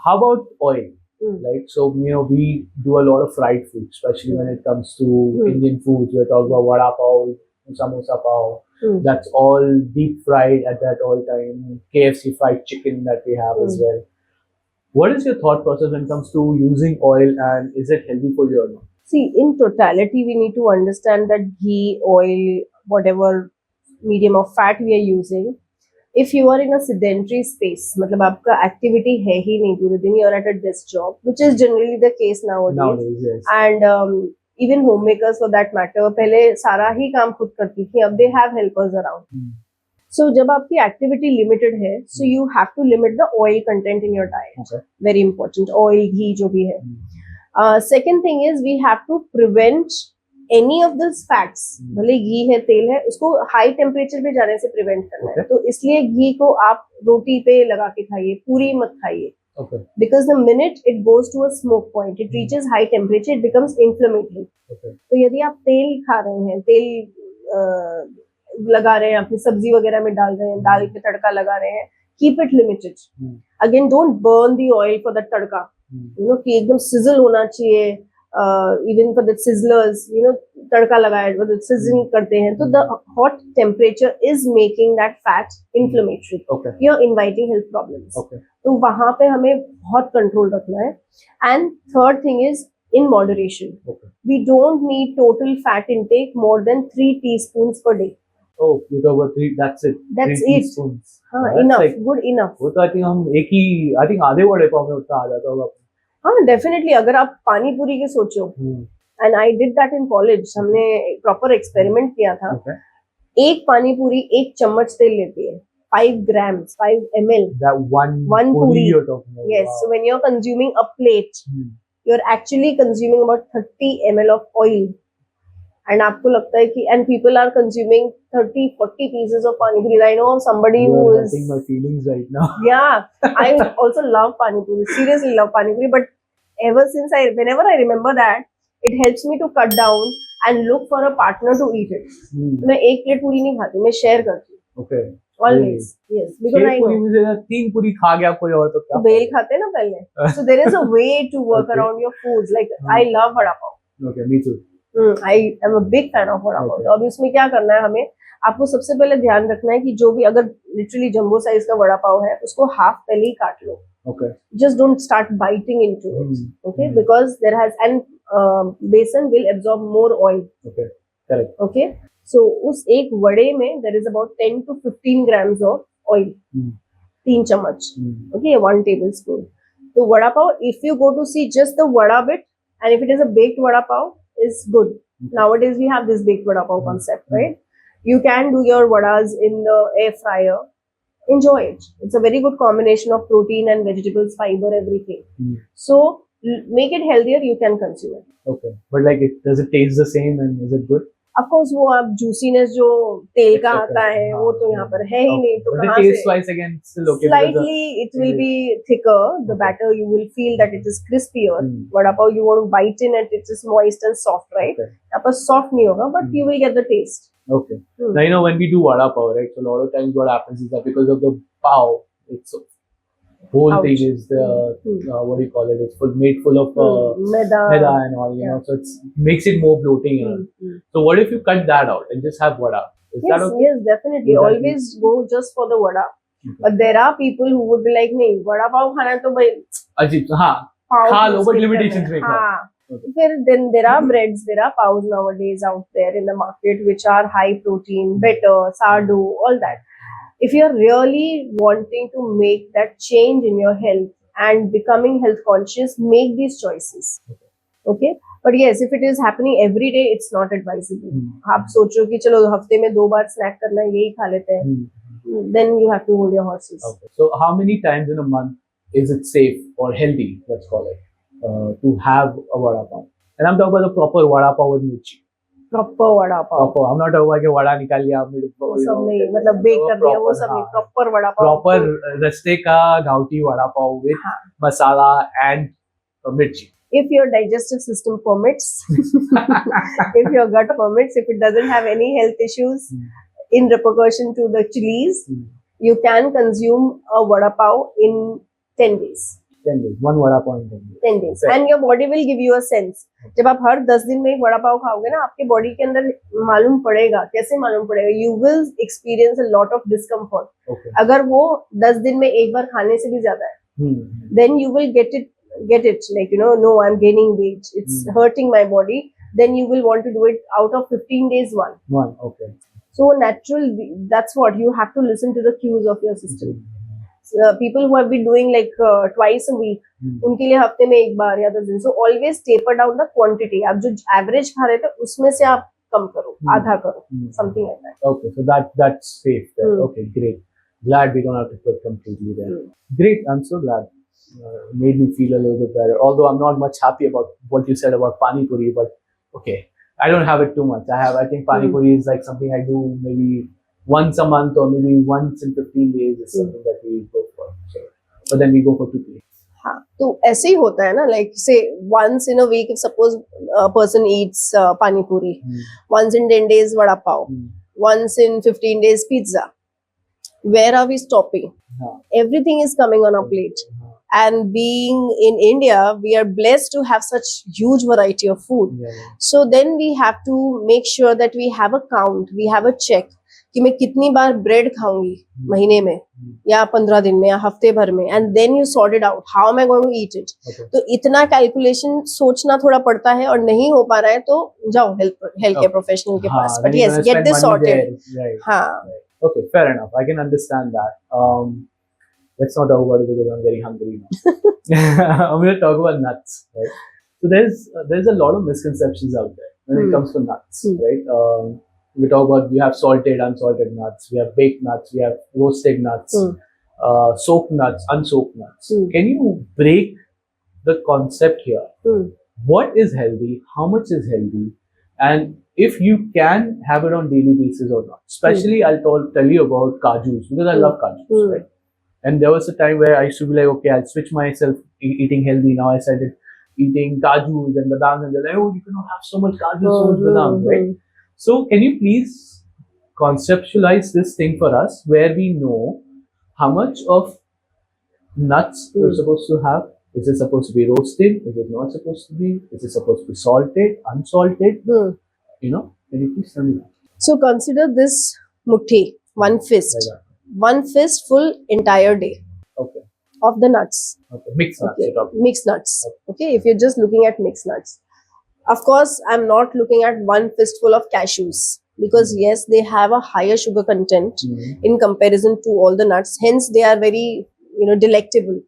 How about oil? Right, so we do a lot of fried food, especially when it comes to Indian foods. We're talking about vada pav, samosa pav. That's all deep fried at that all time. KFC fried chicken that we have as well. What is your thought process when it comes to using oil, and is it healthy for you or not? See, in totality, we need to understand that ghee, oil, whatever medium of fat we are using, if you are in a sedentary space, मतलब आपका activity है ही नहीं पूरे दिन, you are at a desk job, which is generally the case nowadays. Yes. And even homemakers for that matter, पहले सारा ही काम खुद करती थी, अब they have helpers around. So जब आपकी activity limited है, so you have to limit the oil content in your diet. Okay. Very important. Oil, ghee जो भी है. Second thing is we have to prevent any of those fats, भले घी है तेल है, उसको हाई टेम्परेचर पे जाने से प्रिवेंट करना है. तो इसलिए घी को आप रोटी पे लगा के खाइए, पूरी मत खाइए. Because the minute it goes to a smoke point, it reaches high temperature, it becomes inflammatory. तो यदि आप तेल खा रहे हैं, तेल लगा रहे हैं, अपनी सब्जी वगैरह में डाल रहे हैं, दाल पे तड़का लगा रहे हैं, keep it limited. Again, don't burn the oil for the तड़का. कि एकदम sizzle होना चाहिए. Even for the sizzlers, तड़का लगाया, मतलब sizzling करते हैं, तो the hot temperature is making that fat inflammatory. You're inviting health problems. तो वहाँ पे हमें बहुत control रखना है. And third thing is in moderation. We don't need total fat intake more than 3 teaspoons per day. Oh, you talk about 3. That's it. That's 3 it. teaspoons. Enough. Good enough. वो तो I think आधे वड़े पाव में उतना आ जाता होगा. हाँ, definitely. अगर आप पानी पूरी के सोचो, and I did that in college, हमने प्रॉपर एक्सपेरिमेंट किया था. एक पानी पूरी 1 चम्मच तेल लेती है, 5 grams, 5 ml. That one puri you're talking about. Yes. Wow. So when you're consuming a plate, you're actually consuming about 30 ml of oil. And आपको लगता है कि, and people are consuming 30-40 pieces of pani puri. I know somebody who is hurting my feelings right now. Yeah, I also love pani puri. Seriously love pani puri. But ever since whenever I remember that, it helps me to cut down. and look for a partner to eat it. मैं एक plate पूरी नहीं खाती, मैं share करती हूँ. Okay. Always, yes, because I know. पूरी में से 3 पूरी खा गया कोई और तो क्या? बेल खाते ना पहले. So there is a way to work Okay. around your foods. Like I love vada pav. Okay, me too. I am a big fan of vada pav. Okay. तो अभी उसमें क्या करना है हमें? आपको सबसे पहले ध्यान रखना है कि जो भी अगर लिटरली जंबो साइज का वड़ा पाव है उसको हाफ पहले ही काट लो. Okay. Just don't start biting into it. Okay, because there has and besan will absorb more oil. Okay, correct. Okay, so उस एक वड़े में there is about 10 to 15 grams of oil. 3 चम्मच. Okay, 1 tablespoon. So vada pav, if you go to see just the vada bit, and if it is a baked vada pav, is good. Nowadays we have this baked vada pav concept, right? You can do your vadas in the air fryer. Enjoy it. It's a very good combination of protein and vegetables, fiber, everything. So make it healthier. You can consume it. Okay, but like, does it taste the same and is it good? Of course, वो आप juiciness जो तेल का आता है वो तो यहाँ पर है ही नहीं, तो But the कहाँ taste से? wise again still okay. Slightly, it will be thicker. The batter, you will feel that it is crispier. Vada pav, you want to bite in it, it is moist and soft, right? Okay. यहाँ पर soft नहीं होगा, but you will get the taste. Okay. Now, you know, when we do vada pav, right? So a lot of times what happens is that because of the pav, it's whole Ouch. thing is the what do you call it? It's made full of Maida. and all, you know. So it makes it more bloating. You know? So what if you cut that out and just have vada? Is Yes, that okay? yes, definitely. Will that Always go just for the vada. But there are people who would be like, नहीं vada pav खाना है तो भाई Ajib, हाँ, पाव खा लो, को but skip limitations करना है. में खाओ. हाँ. फिर then there are breads, there are paws nowadays out there in the market which are high protein, better, sourdough, all that. If you are really wanting to make that change in your health and becoming health conscious, make these choices. Okay? But yes, if it is happening every day, it's not advisable. आप सोचो कि चलो हफ्ते में 2 बार snack करना है, यही खा लेते हैं. Then you have to hold your horses. Okay. So how many times in a month is it safe or healthy, let's call it, to have a vada pav? And I'm talking about the proper vada pav with mirchi. Proper vada pav. Proper. I'm not talking about कि वड़ा निकाल लिया आपने. वो सब नहीं, मतलब bake कर दिया वो सब नहीं. Proper vada pav. Proper रस्ते का घावटी vada pav with masala and mirchi. If your digestive system permits, if your gut permits, if it doesn't have any health issues in repercussion to the chilies, you can consume a vada pav in 10 days. 10 days. One vada pav in 10 days. 10 days. Fair. And your body will give you a sense. जब आप हर 10 दिन में एक वड़ा पाव खाओगे ना, आपके body के अंदर मालूम पड़ेगा. कैसे मालूम पड़ेगा? You will experience a lot of discomfort. Okay. अगर वो 10 दिन में एक बार खाने से भी ज्यादा है, then you will get it like, you know, no, I'm gaining weight, it's hurting my body. Then you will want to do it out of 15 days one. Okay. So natural, that's what you have to listen to the cues of your system. People who have been doing like twice a week, उनके लिए हफ्ते में एक बार या 10 दिन. So always taper down the quantity. आप जो average खा रहे थे उसमें से आप कम करो, आधा करो, something like that. Okay, so that's safe there. Okay, great. Glad we don't have to put completely there. Great, I'm so glad. Made me feel a little bit better. Although I'm not much happy about what you said about Pani Puri, but okay, I don't have it too much. I think Pani Puri is like something I do maybe once a month or maybe once in 15 days is something that we go for. So, but then we go for 2 days. हाँ, तो ऐसे ही होता है ना, like say once in a week if suppose a person eats pani puri, once in 10 days vada pav, once in 15 days pizza, where are we stopping? Everything is coming on our plate. And being in India, we are blessed to have such huge variety of food. So then we have to make sure that we have a count, we have a check कि मैं कितनी बार bread खाऊंगी महीने में या 15 दिन में या हफ्ते भर में. And then you sort it out how am I going to eat it. तो इतना कैलकुलेशन सोचना थोड़ा पड़ता है, और नहीं हो पा रहा है तो जाओ हेल्थ केयर प्रोफेशनल के पास. But yes, get this sorted. हाँ. Okay, fair enough. I can understand that. Let's not talk about it because I'm very hungry now. I'm going to talk about nuts, right? So there's a lot of misconceptions out there when it comes to nuts, right? We talk about, we have salted, unsalted nuts, we have baked nuts, we have roasted nuts, soaked nuts, unsoaked nuts. Can you break the concept here? What is healthy? How much is healthy? And if you can have it on daily basis or not. Especially I'll tell you about kajus because I love kajus, right? And there was a time where I used to be like, okay, I'll switch myself eating healthy. Now I started eating kajus and badams, and they're like, oh, you cannot have so much kaju, so much badam, right? So can you please conceptualize this thing for us, where we know how much of nuts you're supposed to have? Is it supposed to be roasted? Is it not supposed to be? Is it supposed to be salted, unsalted? You know, can you please tell me that? So consider this muthi, one fist, Like that. one fistful entire day Okay. of the nuts. Okay. Mixed nuts. Okay, You're talking. mixed nuts. Okay, if you're just looking at mixed nuts. Of course, I'm not looking at one fistful of cashews, because yes, they have a higher sugar content in comparison to all the nuts. Hence, they are very, delectable.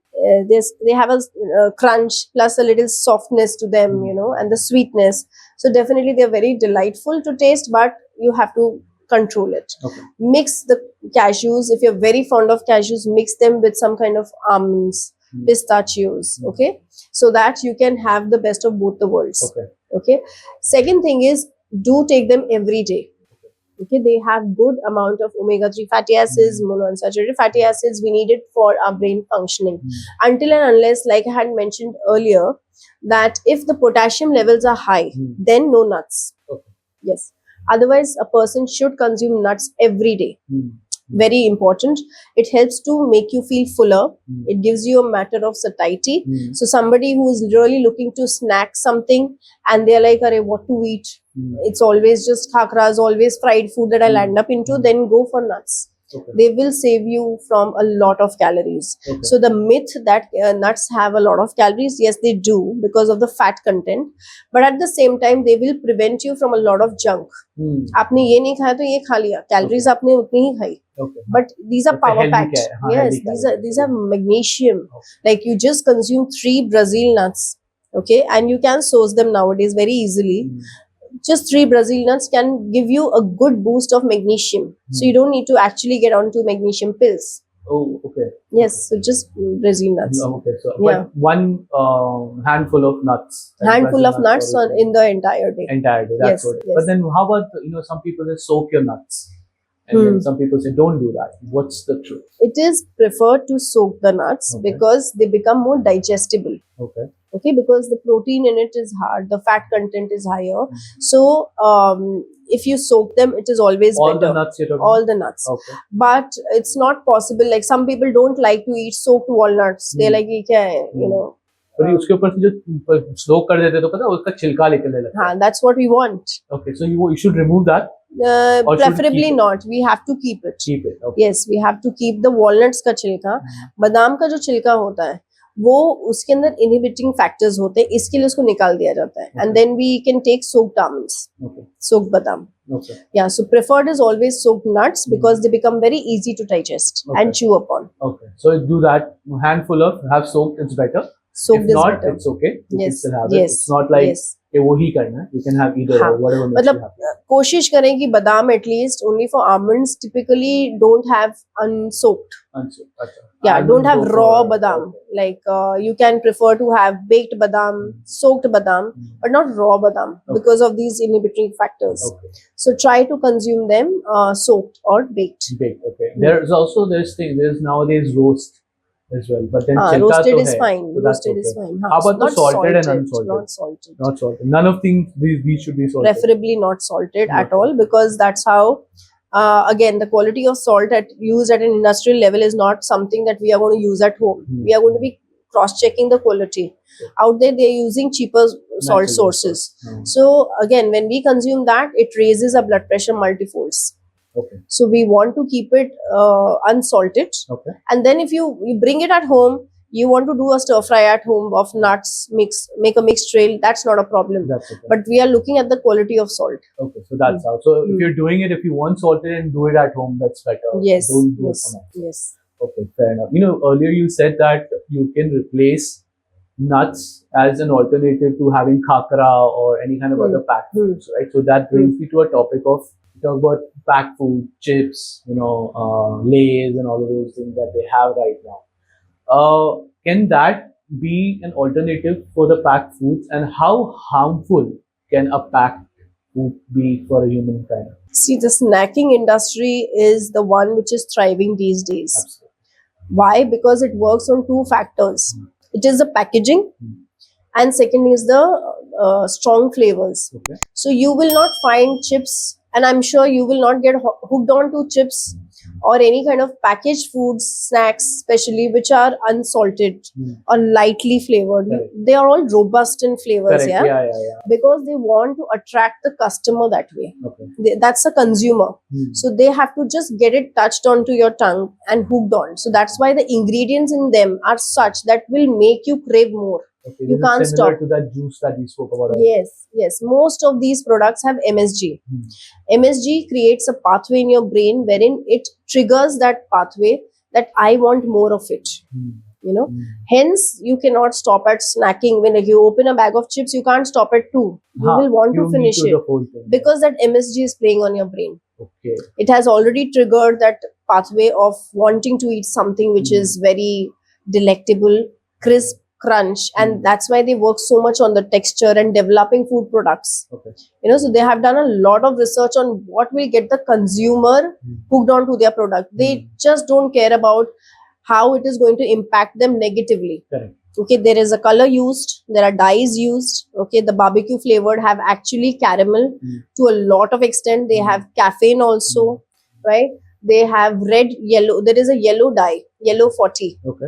They have a crunch plus a little softness to them, and the sweetness. So definitely they're very delightful to taste, but you have to control it. Okay. Mix the cashews. If you're very fond of cashews, mix them with some kind of almonds, pistachios. Okay, so that you can have the best of both the worlds. Okay. Second thing is, do take them every day. Okay, they have good amount of omega-3 fatty acids, monounsaturated fatty acids. We need it for our brain functioning. Until and unless, like I had mentioned earlier, that if the potassium levels are high, then no nuts. Okay. Yes. Otherwise, a person should consume nuts every day. Very important. It helps to make you feel fuller. It gives you a matter of satiety. So somebody who is really looking to snack something and they're like, "Arey, what to eat? It's always just khakhras, always fried food that I'll end up into," then go for nuts. Okay. They will save you from a lot of calories. Okay. So the myth that nuts have a lot of calories, yes, they do, because of the fat content. But at the same time, they will prevent you from a lot of junk. आपने ये नहीं खाया तो ये खा लिया, calories आपने उतनी ही खाई. Okay. But these are It's a power healthy packed. Yes, these are magnesium. Like you just consume 3 Brazil nuts, okay, and you can source them nowadays very easily. Just 3 Brazil nuts can give you a good boost of magnesium. So you don't need to actually get onto magnesium pills. Oh, okay. Yes, so just Brazil nuts. Okay, so Yeah. but one handful of nuts. Handful of nuts or in the entire day. entire day. That's Yes, good. yes. But then how about some people say soak your nuts, and then some people say don't do that. What's the truth? It is preferred to soak the nuts because they become more digestible. Okay. Okay, because the protein in it is hard, the fat content is higher. So if you soak them, it is always All better. the nuts you're talking All the nuts. Okay. But it's not possible. Like some people don't like to eat soaked walnuts. They're like, "Ye kya hai?" पर उसके ऊपर से जो स्लोक कर देते तो पता है उसका छिलका निकलने लगता है. Haan, that's what we want. Okay, so you should remove that. Or should Preferably keep it? not. We have to keep it. Keep it. Okay. Yes, we have to keep the walnuts का छिलका. बादाम का जो छिलका होता है वो उसके अंदर इनहिबिटिंग फैक्टर्स होते हैं, इसके लिए उसको निकाल दिया जाता है. And then we can take soaked almonds, soaked badam. Okay. Yeah, so preferred is always soaked nuts because they become very easy to digest and chew upon. Okay, so do that handful of have soaked. It's better. Soaked If is not, better. it's okay. You can Yes, still have it. yes, It's not like yes. कि वो ही करना है. You can have either हाँ, or whatever makes you मतलब happy. कोशिश करें कि बादाम at least only for almonds typically don't have unsoaked. Unsoaked. अच्छा. Yeah, Almonds don't have go raw for- badam. okay. Like you can prefer to have baked badam, soaked badam, but not raw badam because of these inhibiting factors. Okay. So try to consume them soaked or baked. Baked. Okay. There's nowadays roast as well, but then छिलका Roasted तो is है, fine. so that's Roasted is okay. fine. How about the Not salted and unsalted? Not salted. Not salted. None of these should be salted. Preferably not salted at Okay. all, because that's how. Again, the quality of salt used at an industrial level is not something that we are going to use at home. We are going to be cross-checking the quality. Out there, they're using cheaper salt Natural sources. salt. So again, when we consume that, it raises our blood pressure multifolds. Okay. So we want to keep it unsalted. Okay. And then if you bring it at home, you want to do a stir fry at home of nuts, make a mixed trail, that's not a problem. That's okay. But we are looking at the quality of salt. Okay, so that's how. So if you're doing it, if you want salted and do it at home, that's better. Yes. Don't do Yes. it from outside. Yes. Okay, fair enough. Earlier you said that you can replace nuts as an alternative to having khakhra or any kind of other packed foods, right? So that brings me to a topic of talk about packed food, chips, Lays and all of those things that they have right now. Can that be an alternative for the packed foods, and how harmful can a packed food be for a humankind? See, the snacking industry is the one which is thriving these days. Absolutely. Why? Because it works on 2 factors. It is the packaging and second is the strong flavors. Okay. So you will not find chips, and I'm sure you will not get hooked on to chips or any kind of packaged foods, snacks, especially which are unsalted or lightly flavored. Correct. They are all robust in flavors, Correct. Yeah. because they want to attract the customer that way. Okay. That's a consumer. So they have to just get it touched onto your tongue and hooked on. So that's why the ingredients in them are such that will make you crave more. Okay. You This can't is similar stop. to that juice that we spoke about earlier. Yes. Most of these products have MSG. MSG creates a pathway in your brain wherein it triggers that pathway that I want more of it. You know, hence you cannot stop at snacking. When you open a bag of chips, you can't stop at 2. You will want to finish need it the whole thing. because that MSG is playing on your brain. Okay. It has already triggered that pathway of wanting to eat something which is very delectable, crisp, crunch, and that's why they work so much on the texture and developing food products. Okay. You know, so they have done a lot of research on what will get the consumer hooked on to their product. They just don't care about how it is going to impact them negatively. Correct. Okay, there is a color used, there are dyes used. Okay, the barbecue flavored have actually caramel to a lot of extent. They have caffeine also, right? They have red, yellow. There is a yellow dye, yellow 40. Okay.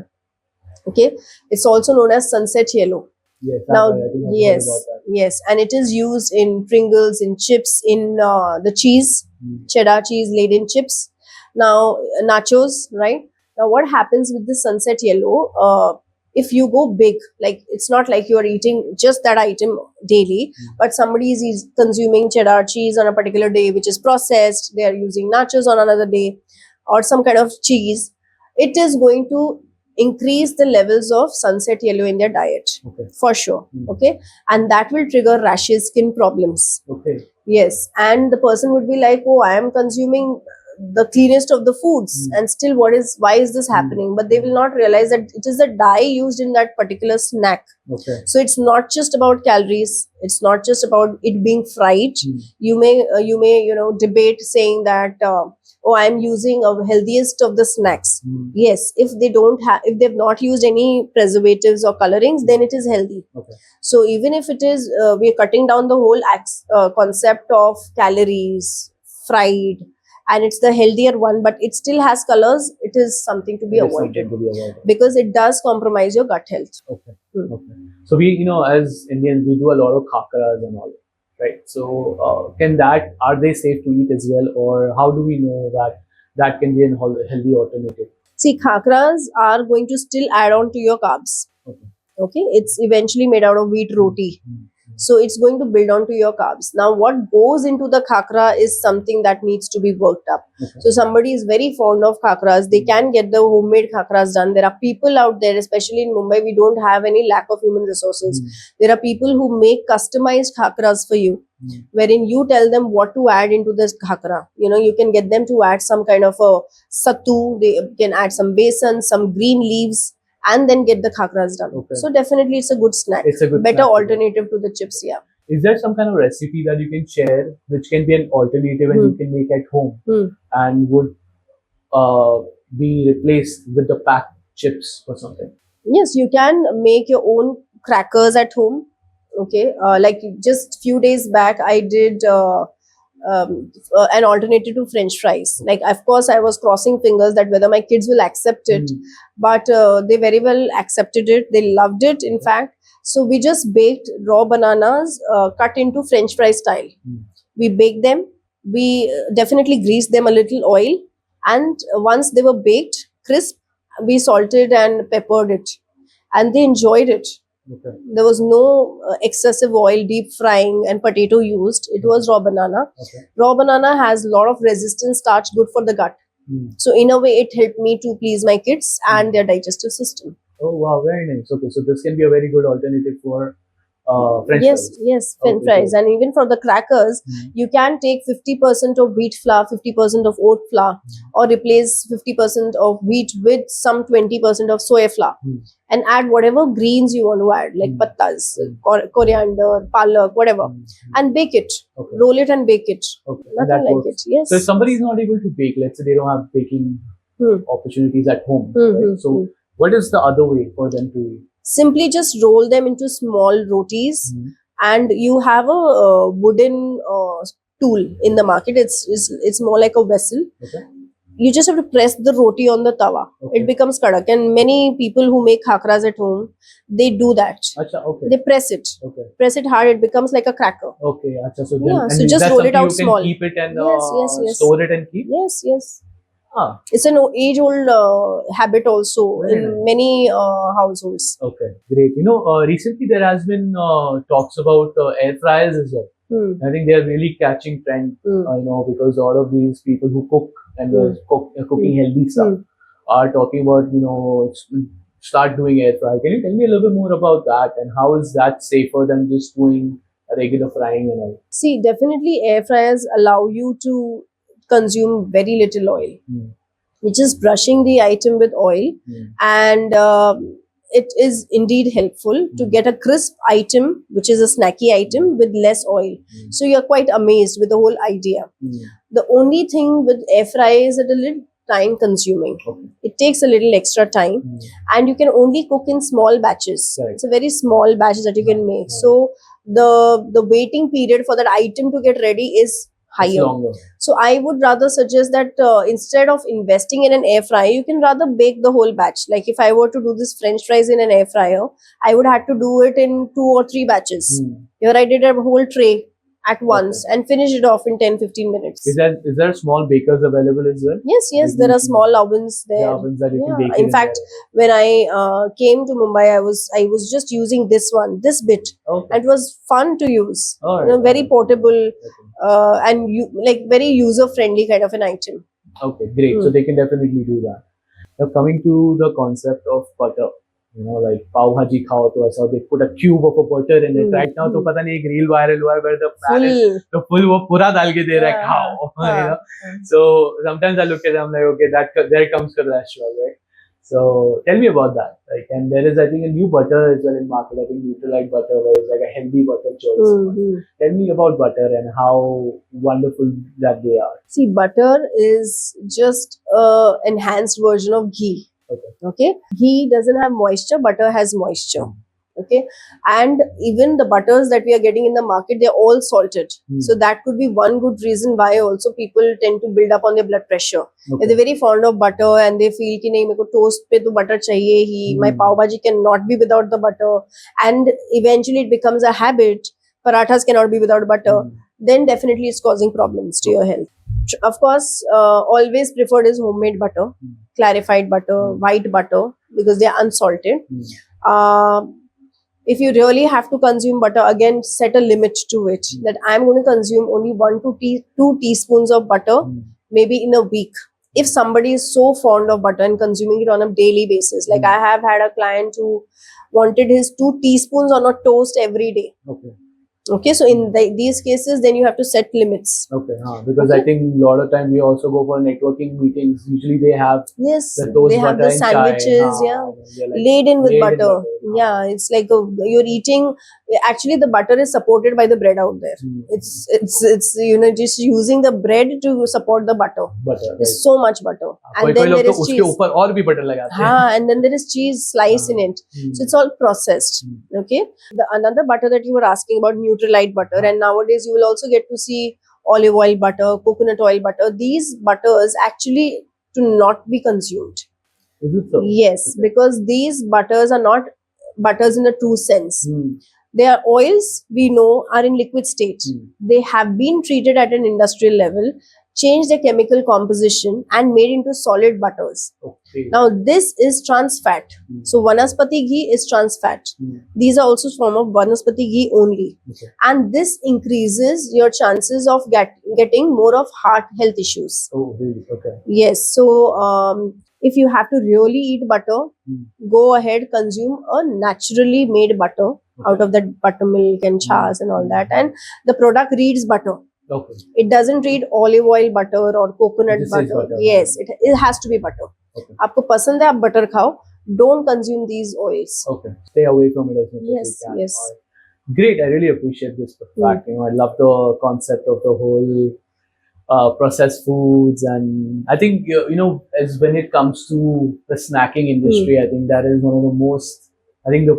Okay, it's also known as sunset yellow. Yes. Now, I think I've heard yes, about that. yes, and it is used in Pringles, in chips, in the cheese, cheddar cheese laid in chips. Now, nachos, right? Now, what happens with the sunset yellow? If you go big, like it's not like you are eating just that item daily, but somebody is consuming cheddar cheese on a particular day, which is processed. They are using nachos on another day, or some kind of cheese. It is going to increase the levels of sunset yellow in their diet, for sure. Okay, and that will trigger rashes, skin problems. Okay. Yes, and the person would be like, "Oh, I am consuming the cleanest of the foods, and still, why is this happening?" But they will not realize that it is the dye used in that particular snack. Okay. So it's not just about calories. It's not just about it being fried. You may debate saying that. Oh, I'm using a healthiest of the snacks. Yes, if they've not used any preservatives or colorings, then it is healthy. Okay. So even if it is, we're cutting down the whole concept of calories, fried, and it's the healthier one, but it still has colors. It is something to be avoided because it does compromise your gut health. Okay. Okay. So we, as Indians, we do a lot of khakhras and all. Right. So, are they safe to eat as well, or how do we know that can be a healthy alternative? See, khakhras are going to still add on to your carbs. Okay. It's eventually made out of wheat roti. So it's going to build onto your carbs. Now, what goes into the khakhra is something that needs to be worked up. So somebody is very fond of khakhras. They can get the homemade khakhras done. There are people out there, especially in Mumbai, we don't have any lack of human resources. There are people who make customized khakhras for you, wherein you tell them what to add into this khakhra. You can get them to add some kind of a sattu. They can add some besan, some green leaves, and then get the khakhras done. So definitely it's a good snack. It's a good better alternative to the chips. Yeah. Is there some kind of recipe that you can share which can be an alternative and you can make at home and would be replaced with the packed chips or something? Yes, you can make your own crackers at home. Okay, like just few days back I did an alternative to French fries. Like, of course, I was crossing fingers that whether my kids will accept it, but they very well accepted it. They loved it, in fact. So we just baked raw bananas cut into French fry style. We baked them. We definitely greased them a little oil, and once they were baked crisp, we salted and peppered it, and they enjoyed it. There was no excessive oil, deep frying, and potato used. It was raw banana. Raw banana has a lot of resistant starch, good for the gut. So in a way, it helped me to please my kids and their digestive system. Oh wow, very nice. Okay, so this can be a very good alternative for French fries. Yes, French fries. And even for the crackers, you can take 50% of wheat flour, 50% of oat flour, or replace 50% of wheat with some 20% of soya flour, and add whatever greens you want to add, like pattas, coriander, palak, whatever, and bake it. Roll it and bake it. Nothing like it. Yes. So if somebody is not able to bake, let's say they don't have baking opportunities at home, right? So what is the other way for them to Simply just roll them into small rotis, and you have a wooden tool in the market. It's more like a vessel. Okay. You just have to press the roti on the tawa. Okay. It becomes kadak. And many people who make khakras at home, they do that. Acha, okay. They press it. Okay. Press it hard, it becomes like a cracker. Okay. Acha, so Yeah, and so is just that roll it something out you can small. keep it and Yes. store it and keep? Yes. Ah, It's an age-old habit also Very in nice. many households. okay. Great. Recently there has been talks about air fryers as well. I think they are really catching trend, because a lot of these people who cook and cooking healthy stuff are talking about, start doing air fry. Can you tell me a little bit more about that and how is that safer than just doing a regular frying and all? See, definitely air fryers allow you to consume very little oil. You're just brushing the item with oil, and it is indeed helpful to get a crisp item, which is a snacky item, with less oil. So you're quite amazed with the whole idea. The only thing with air fry is that a little time consuming. Okay. It takes a little extra time, and you can only cook in small batches. Correct. It's a very small batch that you can make. So the waiting period for that item to get ready is It's higher. longer. So I would rather suggest that instead of investing in an air fryer, you can rather bake the whole batch. Like if I were to do this French fries in an air fryer, I would have to do it in 2 or 3 batches. Here I did a whole tray at once and finish it off in 10-15 minutes. Is there small bakers available as well? Yes, there are small ovens there. Yeah, ovens that you can bake In fact, when I came to Mumbai, I was just using this bit, and it was fun to use. Very portable, and very user friendly kind of an item. Okay, great. So they can definitely do that. Now coming to the concept of butter, like pav bhaji khao to aisa they put a cube of a butter in it. Right now, to pata nahi ek reel viral hua hai where the man is the full wo pura dal ke de raha hai khao. So sometimes I look at it, I'm like, okay, there comes cholesterol, right? So tell me about that. And there is, I think, a new butter as well in market. I think Nutrilite butter, where it's like a healthy butter choice. Tell me about butter and how wonderful that they are. See, butter is just an enhanced version of ghee. Okay. Ghee doesn't have moisture, butter has moisture. Okay. And even the butters that we are getting in the market, they're all salted. So that could be one good reason why also people tend to build up on their blood pressure. If they're very fond of butter and they feel ki nahi meko toast pe to butter chahiye hi, my pav bhaji cannot be without the butter, and eventually it becomes a habit, parathas cannot be without butter, then definitely it's causing problems to your health. Of course, always preferred is homemade butter, clarified butter, white butter, because they are unsalted. If you really have to consume butter, again, set a limit to it, that I'm going to consume only 1 to 2 teaspoons of butter, maybe in a week. If somebody is so fond of butter and consuming it on a daily basis, like I have had a client who wanted his 2 teaspoons on a toast every day. Okay, so in these cases, then you have to set limits. Because I think a lot of time we also go for networking meetings. Usually they have the toast they have butter the and sandwiches, chai, laden with butter. It's like you're eating. Actually, the butter is supported by the bread out there. It's just using the bread to support the butter. There's so much butter, and then there is cheese. And then there is cheese slice in it. So it's all processed. Okay. Another butter that you were asking about, Nutrilite butter, and nowadays you will also get to see olive oil butter, coconut oil butter. These butters actually do not be consumed. Is it so? Yes, because these butters are not butters in a true sense. They are oils we know are in liquid state. They have been treated at an industrial level, changed their chemical composition, and made into solid butters. Now this is trans fat. So vanaspati ghee is trans fat. These are also form of vanaspati ghee only. And this increases your chances of getting more of heart health issues. Oh, really? Okay. Yes. So if you have to really eat butter, go ahead, consume a naturally made butter out of that buttermilk and chas and all that. And the product reads butter. It doesn't read olive oil butter or coconut butter. Yes, it has to be butter. Aapko pasand hai, aap butter khao. Don't consume these oils. Stay away from it as much as you can. Yes. Great, I really appreciate this fact. I love the concept of the whole processed foods, and I think as when it comes to the snacking industry, I think that is one of the most I think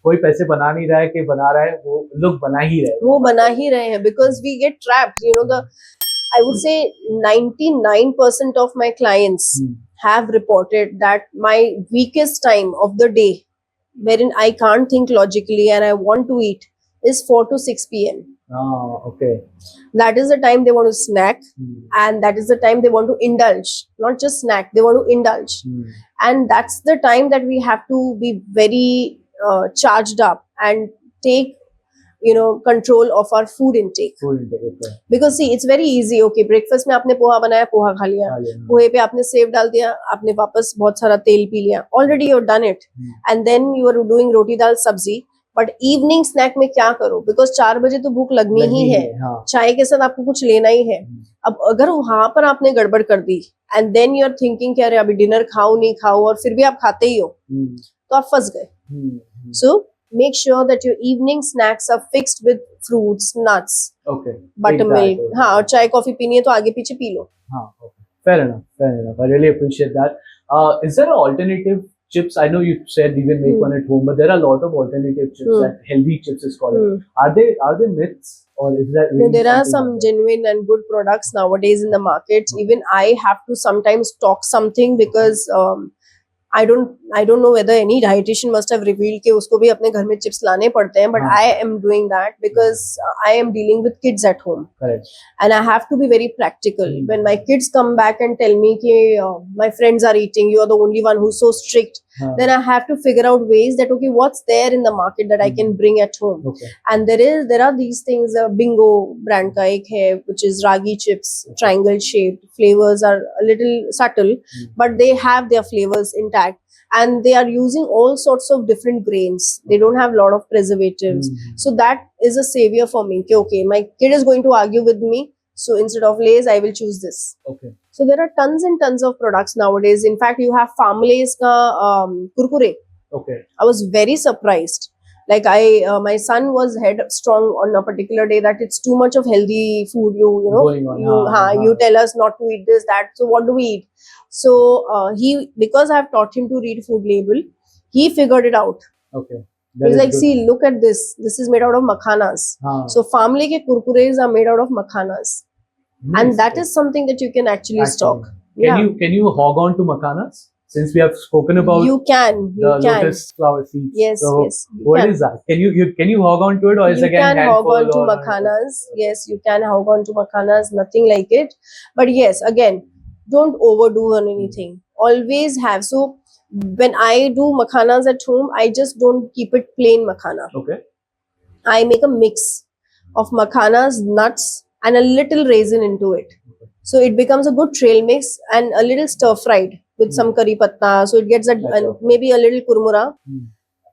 कोई पैसे बना नहीं रहा है कि बना रहा है, वो लोग बना ही रहे हैं. वो बना ही रहे हैं because we get trapped. You know, I would say 99% of my clients have reported that my weakest time of the day, wherein I can't think logically and I want to eat, is 4 to 6 p.m. Okay. That is the time they want to snack, and that is the time they want to indulge. Not just snack, they want to indulge. And that's the time that we have to be very charged up and take, control of our food intake. Okay. Because see, it's very easy. Okay, breakfast में आपने पोहा बनाया, पोहा खा लिया, पोहे पे आपने save डाल दिया, आपने वापस बहुत सारा तेल पी लिया. Already you've done it, and then you are doing roti dal sabzi. But evening snack में क्या करो, बिकॉज 4 बजे तो भूख लगनी ही है. चाय के साथ आपको कुछ लेना ही है. अब अगर वहां पर आपने गड़बड़ कर दी and then you are thinking कि अरे अभी डिनर खाओ नहीं खाओ, और फिर भी आप खाते ही हो, तो आप फंस गए. So make sure that your evening snacks are fixed with fruits, nuts, buttermilk. हाँ, और चाय कॉफी पीनी है तो आगे पीछे पी लो. Fair enough. I really appreciate that. Is there an alternative chips? I know you said you can make one at home, but there are a lot of alternative chips. That healthy chips is called. Are they myths, or is that really? No, there are some genuine and good products nowadays in the market. Even I have to sometimes stock something because I don't know whether any dietitian must have revealed कि उसको भी अपने घर में chips लाने पड़ते हैं, but I am doing that because I am dealing with kids at home. Correct. And I have to be very practical. When my kids come back and tell me कि my friends are eating, you are the only one who's so strict, then I have to figure out ways that okay, what's there in the market that I can bring at home. Okay. And there are these things. Bingo brand का एक है, which is ragi chips, triangle shaped. Flavors are a little subtle, but they have their flavors intact. And they are using all sorts of different grains. They don't have a lot of preservatives. So that is a savior for me. Okay, my kid is going to argue with me, so instead of Lay's, I will choose this. Okay. So there are tons and tons of products nowadays. In fact, you have Farmlays ka kurkure. Okay. I was very surprised. Like my son was headstrong on a particular day that it's too much of healthy food. You know, going on, you tell us not to eat this, that. So what do we eat? So because I have taught him to read food label, he figured it out. Okay. He's like, see, look at this. This is made out of makhanas. So Farmlay ke kurkures are made out of makhanas. Nice. And that is something that you can actually stock. Can you hog on to makhanas? Since we have spoken about you can lotus flower seeds. Yes, so yes. What is that? Can you hog on to it, or is it again handful? You can hog on to makhanas. Yes, you can hog on to makhanas. Nothing like it. But yes, again, don't overdo on anything. Always have. So when I do makhanas at home, I just don't keep it plain makhana. Okay. I make a mix of makhanas, nuts, and a little raisin into it. So it becomes a good trail mix and a little stir fried with some curry patta. So it gets maybe a little kurmura.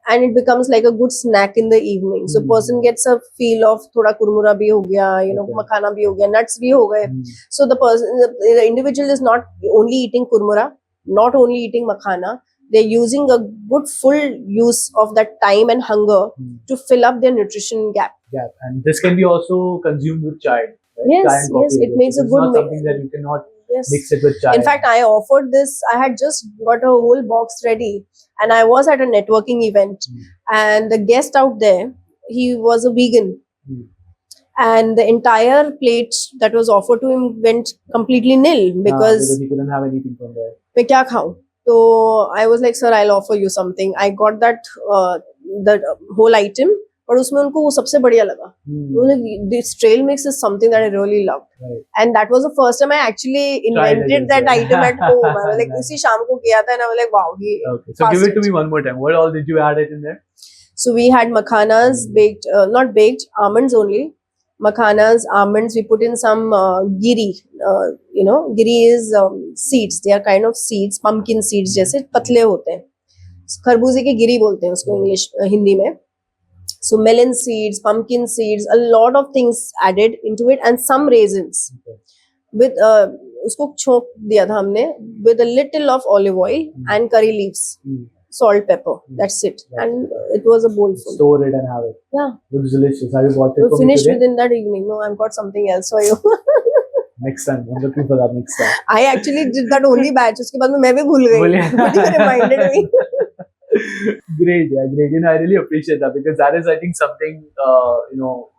And it becomes like a good snack in the evening. So person gets a feel of thoda kurmura bhi ho gaya, makhana bhi ho gaya, nuts bhi ho gaye. So the individual is not only eating kurmura, not only eating makhana. They're using a good full use of that time and hunger to fill up their nutrition gap. And this can be also consumed with chai. Right? Yes, chai and coffee. Yes, it makes a good mix. It's not something that you cannot mix it with chai. In fact, I offered this. I had just got a whole box ready, and I was at a networking event, and the guest out there, he was a vegan, and the entire plate that was offered to him went completely nil because he couldn't have anything from there. मैं क्या खाऊं? So I was like, sir, I'll offer you something. I got that whole item. और उसमें उनको वो सबसे बढ़िया लगा. This trail mix is something that I really loved. Right. And that was the first time I actually invented that item at home. I was like, उसी शाम को किया था, and I was like, wow. Okay. So give it to me one more time. What all did you add it in there? So we had makhanas baked, not baked, almonds only. Makhanas, almonds. We put in some ghee. Ghee is seeds. They are kind of seeds, pumpkin seeds जैसे पतले होते हैं. खरबूजे के गिरी बोलते हैं उसको English Hindi में. So melon seeds, pumpkin seeds, a lot of things added into it, and some raisins. With उसको छोंक दिया था हमने with a little of olive oil and curry leaves, salt, pepper. That's it, and it was a bowl full. Store it and have it. Yeah, looks delicious. Have you bought it? We finished within that evening. No, I've got something else for you. Next time, I'm looking for that next time. I actually did that only batch. उसके बाद में मैं भी भूल गई. But you reminded me. Great, yeah, great. I really appreciate that because that is, I think, something,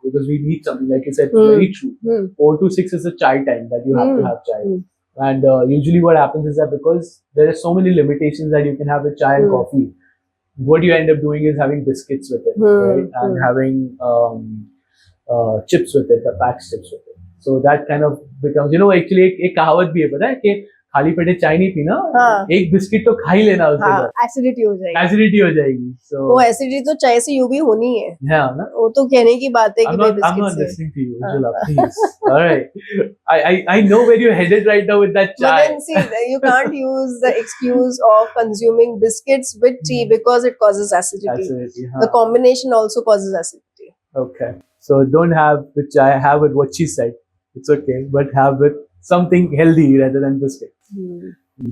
because we need something, like you said, very true. 4 to 6 is the chai time that you have to have chai. And usually what happens is that because there are so many limitations that you can have with chai and coffee, what you end up doing is having biscuits with it, right? And having chips with it, the packed chips with it. So that kind of becomes, actually एक कहावत भी है पता है कि खाली पेटे चाय नहीं पीना, एक बिस्किट तो खा ही लेना उसके साथ, एसिडिटी हो जाएगी, एसिडिटी हो जाएगी. So वो एसिडिटी तो चाय से यूं भी होनी है. हाँ ना, वो तो कहने की बात है कि भाई बिस्किट से. I'm not listening to you, Ujjwala, please. All right, I know where you're headed right now with that chai. But then see, you can't use the excuse of consuming biscuits with tea because it causes acidity. The combination also causes acidity. Okay, so don't have with chai, have with what she said. It's okay, but have with something healthy rather than biscuit.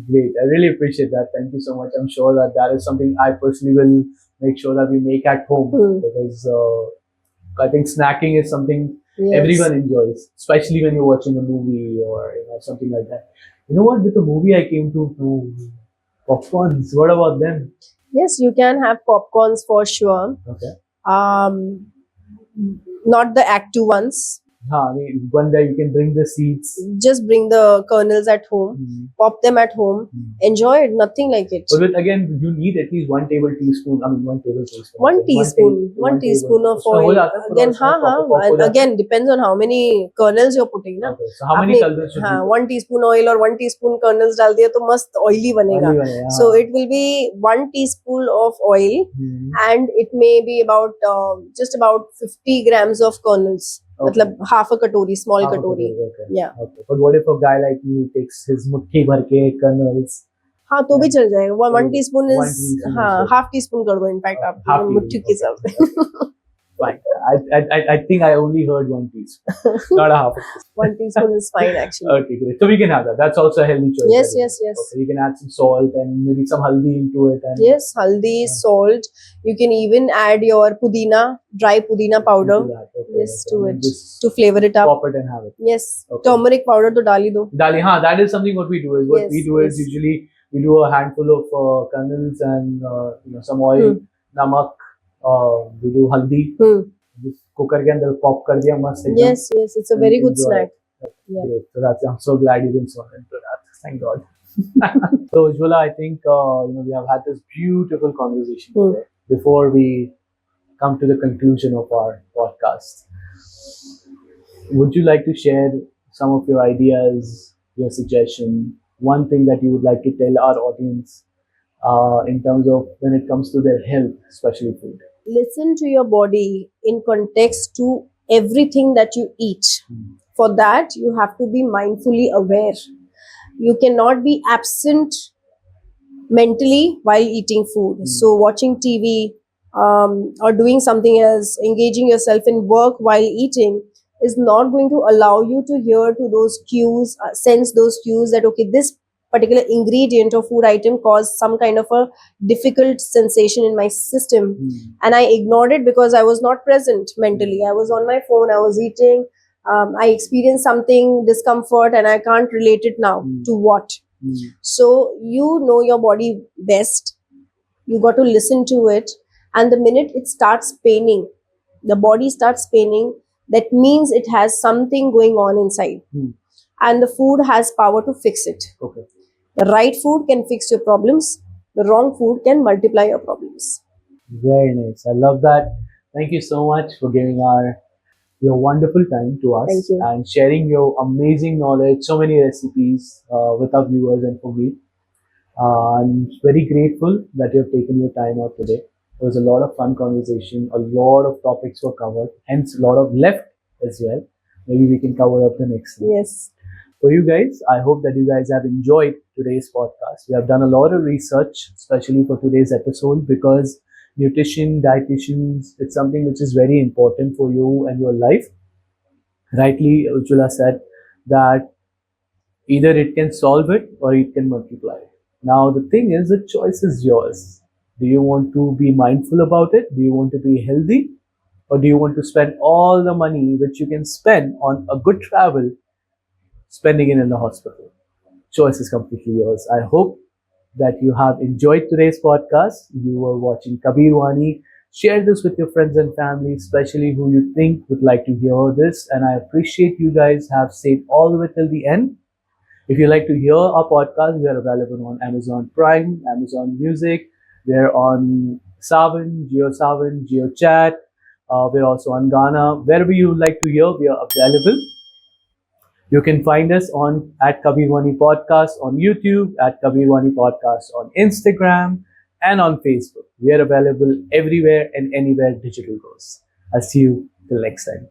Great, I really appreciate that. Thank you so much. I'm sure that is something I personally will make sure that we make at home because I think snacking is something everyone enjoys, especially when you're watching a movie or something like that. You know what? With the movie I came to popcorns. What about them? Yes, you can have popcorns for sure. Okay. Not the active ones. I mean, one where you can bring the seeds. Just bring the kernels at home, pop them at home, enjoy it, nothing like it. But again, you need at least 1 tablespoon. I mean, 1 tablespoon. 1 teaspoon. 1 teaspoon of oil. Again, again, depends on how many kernels you're putting. Na? Okay. So how many kernels should you 1 teaspoon oil or 1 teaspoon kernels dal diya to mast oily banega. So it will be 1 teaspoon of oil and it may be about just about 50 grams of kernels. मतलब half a katori, small katori. Okay. Yeah. Okay. But what if a guy like me takes his मुट्ठी भर के kernels? हाँ तो भी चल जाएगा. 1 teaspoon is half teaspoon कर दो. In fact आप मुट्ठी के हिसाब Fine. I think I only heard 1 teaspoon, not a half a teaspoon. 1 teaspoon is fine actually. Okay, great. So we can have that. That's also a healthy choice. Yes. Okay, you can add some salt and maybe some haldi into it. And yes, haldi, salt. You can even add your pudina, dry pudina powder. To it to flavor it up. Pop it and have it. Yes. Okay. Turmeric powder to dali do. That is something what we do. We do is usually we do a handful of kernels and some oil, namak. We do haldi. Cooker के अंदर pop कर दिया मस्त एकदम. Yes, it's a very good snack. Yeah. Great. So I'm so glad you didn't fall into that. Thank God. So Ujjwala, I think we have had this beautiful conversation today. Before we come to the conclusion of our podcast, would you like to share some of your ideas, your suggestion, one thing that you would like to tell our audience in terms of when it comes to their health, especially food? Listen to your body in context to everything that you eat. For that, you have to be mindfully aware. You cannot be absent mentally while eating food. So watching TV or doing something else, engaging yourself in work while eating is not going to allow you to hear to those cues, sense those cues that, okay, this particular ingredient or food item caused some kind of a difficult sensation in my system. And I ignored it because I was not present mentally. I was on my phone, I was eating. I experienced something discomfort and I can't relate it now to what. So you know your body best. You got to listen to it. And the minute it starts paining, the body starts paining, that means it has something going on inside. And the food has power to fix it. Okay. The right food can fix your problems. The wrong food can multiply your problems. Very nice. I love that. Thank you so much for giving your wonderful time to us and sharing your amazing knowledge, so many recipes with our viewers and for me. I'm very grateful that you have taken your time out today. It was a lot of fun conversation. A lot of topics were covered, hence a lot of left as well. Maybe we can cover up the next one. Yes. For you guys, I hope that you guys have enjoyed today's podcast. We have done a lot of research, especially for today's episode, because nutrition, dietitians, it's something which is very important for you and your life. Rightly, Ujjwala said that either it can solve it or it can multiply it. Now, the thing is, the choice is yours. Do you want to be mindful about it? Do you want to be healthy? Or do you want to spend all the money which you can spend on a good travel, spending it in the hospital? Choice is completely yours. I hope that you have enjoyed today's podcast. You were watching Kabirr Vani. Share this with your friends and family, especially who you think would like to hear this. And I appreciate you guys have stayed all the way till the end. If you like to hear our podcast, we are available on Amazon Prime, Amazon Music. We're on Saavn, Geo Chat. We're also on Ghana. Wherever you would like to hear, we are available. You can find us on at Kabirr Vani Podcast on YouTube, at Kabirr Vani Podcast on Instagram, and on Facebook. We are available everywhere and anywhere digital goes. I'll see you till next time.